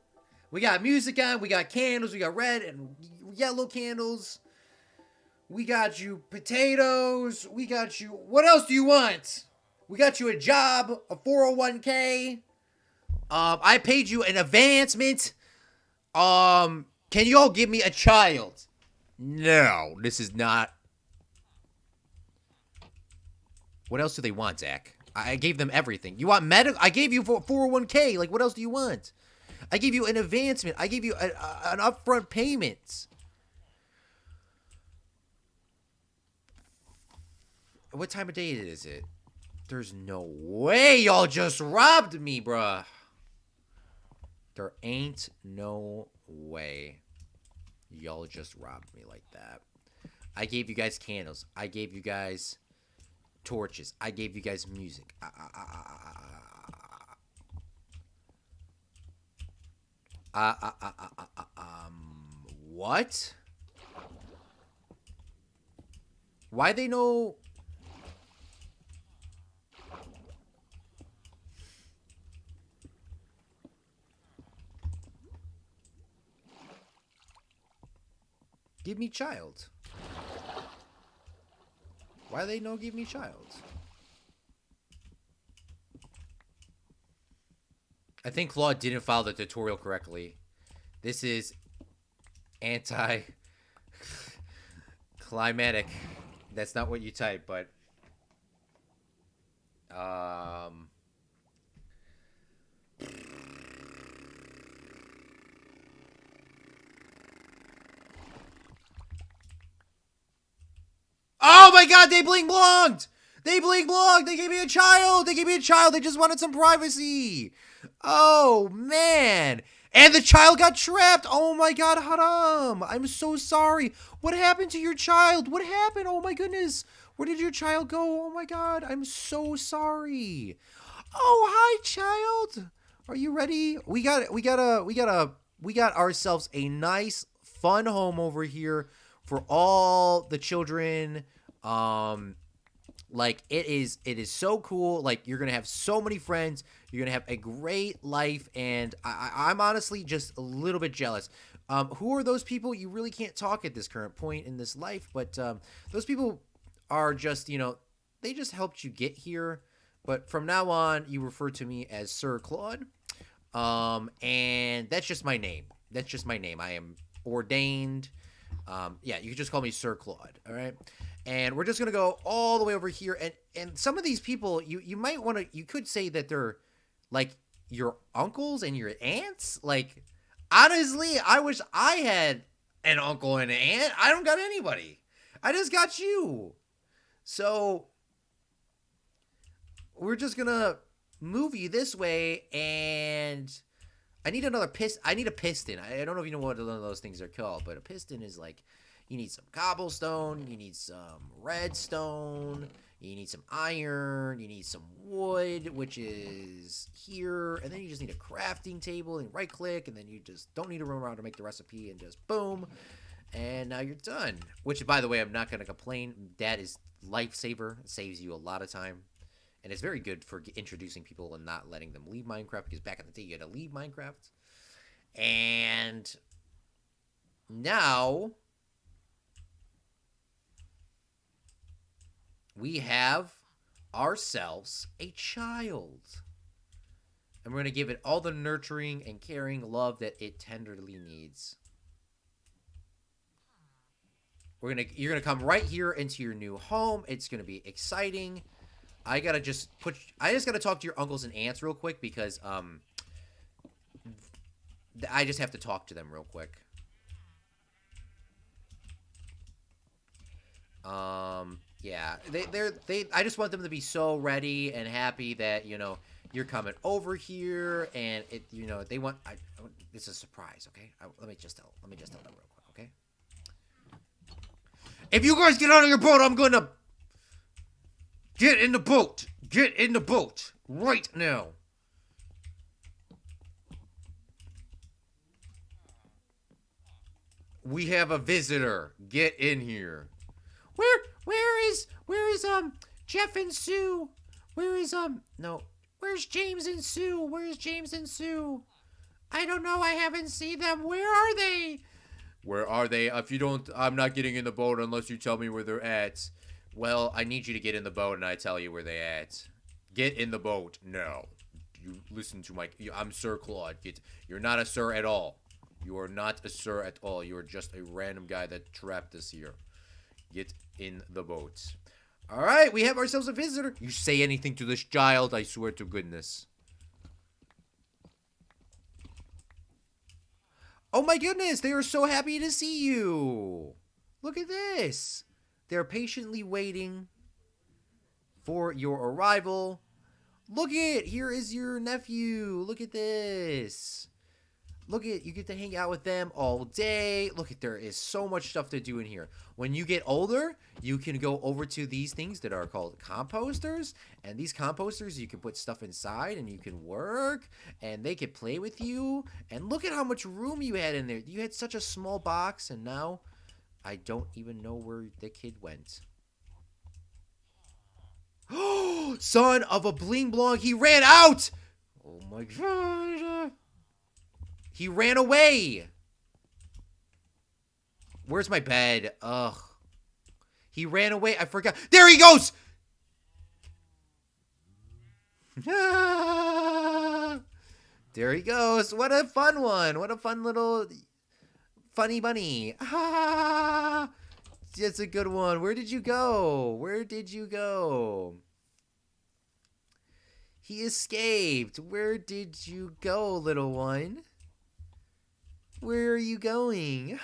We got music on. We got candles. We got red and yellow candles. We got you potatoes. We got you... What else do you want? We got you a job, a 401k. I paid you an advancement. Can you all give me a child? No, this is not... What else do they want, Zach? I gave them everything. You want medical? I gave you 401k. Like, what else do you want? I gave you an advancement. I gave you an upfront payment. What time of day is it? There's no way y'all just robbed me, bruh. There ain't no way y'all just robbed me like that. I gave you guys candles. I gave you guys torches. I gave you guys music. What? Why they know... give me child? Why they no give me child? I think Claude didn't follow the tutorial correctly. This is anti-climatic. That's not what you type, but... Oh my god, they bling-blonged! They bling-blonged! They gave me a child! They gave me a child! They just wanted some privacy! Oh, man! And the child got trapped! Oh my god, Haram! I'm so sorry! What happened to your child? What happened? Oh my goodness! Where did your child go? Oh my god, I'm so sorry! Oh, hi, child! Are you ready? We got ourselves a nice, fun home over here for all the children. Like it is so cool. Like you're gonna have so many friends. You're gonna have a great life, and I'm honestly just a little bit jealous. Who are those people? You really can't talk at this current point in this life, but those people are just, you know, they just helped you get here. But from now on, you refer to me as Sir Claude, and that's just my name. That's just my name. I am ordained. Yeah, you can just call me Sir Claude, all right? And we're just going to go all the way over here. And some of these people, you might want to, you could say that they're like your uncles and your aunts. Like, honestly, I wish I had an uncle and an aunt. I don't got anybody. I just got you. So we're just going to move you this way, and I need another piston. I need a piston. I don't know if you know what one of those things are called, but a piston is like, you need some cobblestone, you need some redstone, you need some iron, you need some wood, which is here, and then you just need a crafting table, and right click, and then you just don't need to run around to make the recipe, and just boom, and now you're done. Which, by the way, I'm not going to complain. That is lifesaver. It saves you a lot of time. And it's very good for introducing people and not letting them leave Minecraft, because back in the day, you had to leave Minecraft. And now we have ourselves a child. And we're going to give it all the nurturing and caring love that it tenderly needs. You're going to come right here into your new home. It's going to be exciting. I just gotta talk to your uncles and aunts real quick, because I just have to talk to them real quick. Yeah, I just want them to be so ready and happy that, you know, you're coming over here, and they want. It's a surprise, okay? Let me just tell them real quick, okay? If you guys get out of your boat, I'm gonna. Get in the boat! Get in the boat! Right now! We have a visitor. Get in here. Where is Jeff and Sue? Where's James and Sue? Where's James and Sue? I don't know. I haven't seen them. Where are they? Where are they? If you don't, I'm not getting in the boat unless you tell me where they're at. Well, I need you to get in the boat, and I tell you where they at. Get in the boat. No. You listen to I'm Sir Claude. You're not a sir at all. You are not a sir at all. You are just a random guy that trapped us here. Get in the boat. All right, we have ourselves a visitor. You say anything to this child, I swear to goodness. Oh my goodness, they are so happy to see you. Look at this. They're patiently waiting for your arrival. Look it, here is your nephew. Look at this. Look at, you get to hang out with them all day. Look at, there is so much stuff to do in here. When you get older, you can go over to these things that are called composters. And these composters, you can put stuff inside and you can work. And they can play with you. And look at how much room you had in there. You had such a small box, and now I don't even know where the kid went. Oh, son of a bling blong, he ran out! Oh my god. He ran away. Where's my bed? Ugh. He ran away. I forgot. There he goes! There he goes. What a fun one. What a fun little funny bunny. That's a good one. Where did you go? Where did you go? He escaped. Where did you go, little one? Where are you going?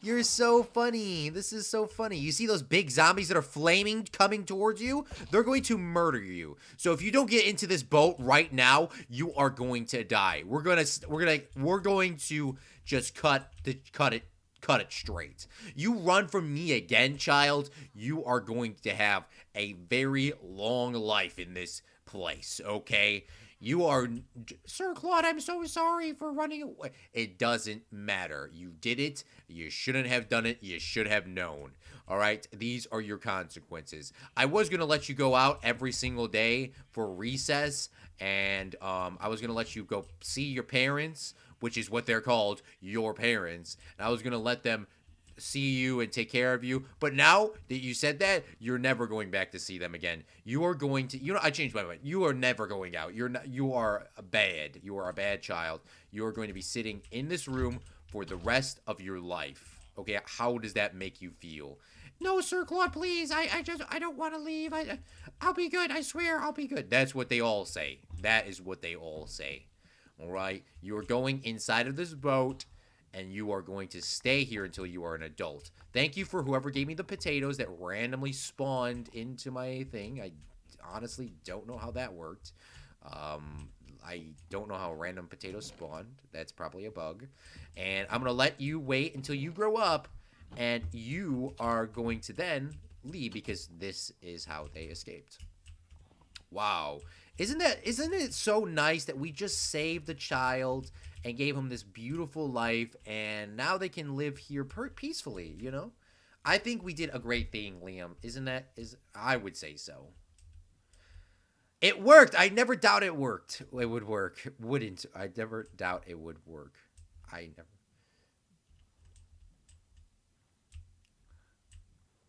You're so funny. This is so funny. You see those big zombies that are flaming coming towards you? They're going to murder you. So if you don't get into this boat right now, you are going to die. We're going to just cut it straight. You run from me again, child, you are going to have a very long life in this place, okay? You are, Sir Claude, I'm so sorry for running away. It doesn't matter. You did it. You shouldn't have done it. You should have known. All right? These are your consequences. I was going to let you go out every single day for recess, and I was going to let you go see your parents, which is what they're called, your parents. And I was going to let them see you and take care of you. But now that you said that, you're never going back to see them again. You are going to, I changed my mind. You are never going out. You are bad. You are a bad child. You are going to be sitting in this room for the rest of your life. Okay, how does that make you feel? No, Sir Claude, please. I don't want to leave. I'll be good. I swear I'll be good. That's what they all say. That is what they all say. All right? You are going inside of this boat, and you are going to stay here until you are an adult. Thank you for whoever gave me the potatoes that randomly spawned into my thing. I honestly don't know how that worked. I don't know how random potatoes spawned. That's probably a bug. And I'm going to let you wait until you grow up, and you are going to then leave because this is how they escaped. Wow. Isn't it so nice that we just saved the child and gave him this beautiful life, and now they can live here peacefully, you know? I think we did a great thing, Liam. I would say so. It worked. I never doubt it worked. It would work. Wouldn't. I never doubt it would work.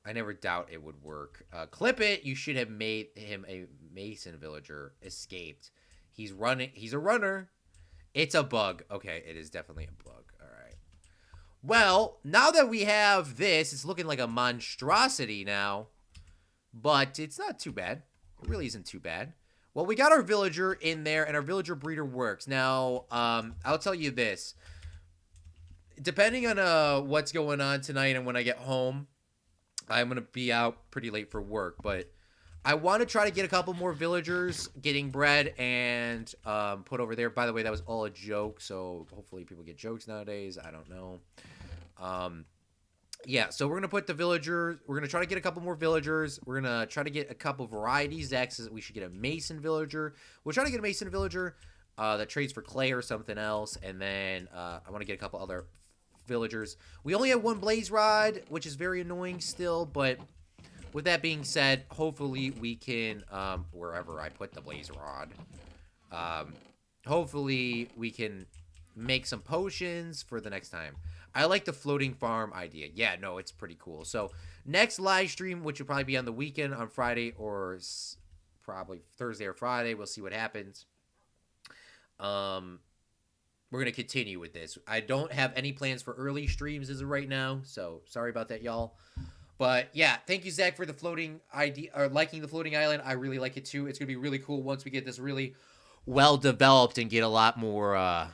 I never doubt it would work. Clip it. You should have made him a Mason villager. Escaped. He's running. He's a runner. It's a bug. Okay, it is definitely a bug. All right. Well, now that we have this, it's looking like a monstrosity now. But it's not too bad. It really isn't too bad. Well, we got our villager in there, and our villager breeder works. Now, I'll tell you this. Depending on what's going on tonight and when I get home, I'm going to be out pretty late for work, but I want to try to get a couple more villagers getting bred and put over there. By the way, that was all a joke, so hopefully people get jokes nowadays. I don't know. Yeah, so we're going to put the villagers. We're going to try to get a couple more villagers. We're going to try to get a couple varieties. Zach says we should get a Mason villager. We'll try to get a Mason villager that trades for clay or something else, and then I want to get a couple other villagers. We only have one blaze rod, which is very annoying still, but with that being said, hopefully we can, wherever I put the blaze rod, hopefully we can make some potions for the next time. I like the floating farm idea. Yeah, no, it's pretty cool. So next live stream, which will probably be on the weekend on Friday or probably Thursday or Friday. We'll see what happens. We're going to continue with this. I don't have any plans for early streams as of right now, so sorry about that, y'all. But yeah, thank you, Zach, for the floating idea, or liking the floating island. I really like it too. It's going to be really cool once we get this really well developed and get a lot more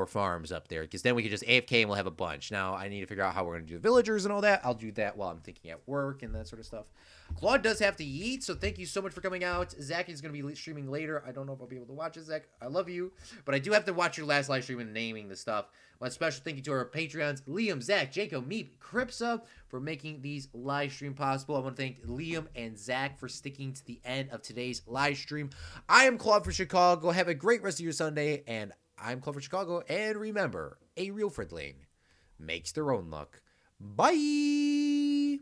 farms up there, because then we can just AFK and we'll have a bunch. Now, I need to figure out how we're going to do the villagers and all that. I'll do that while I'm thinking at work and that sort of stuff. Claude does have to eat, so thank you so much for coming out. Zach is going to be streaming later. I don't know if I'll be able to watch it, Zach. I love you, but I do have to watch your last live stream and naming the stuff. One special thank you to our Patreons, Liam, Zach, Jacob, Meep, Cripsa, for making these live stream possible. I want to thank Liam and Zach for sticking to the end of today's live stream. I am Claude for Chicago. Have a great rest of your Sunday, and I'm Claude for Chicago. And remember, a real Fredling makes their own luck. Bye!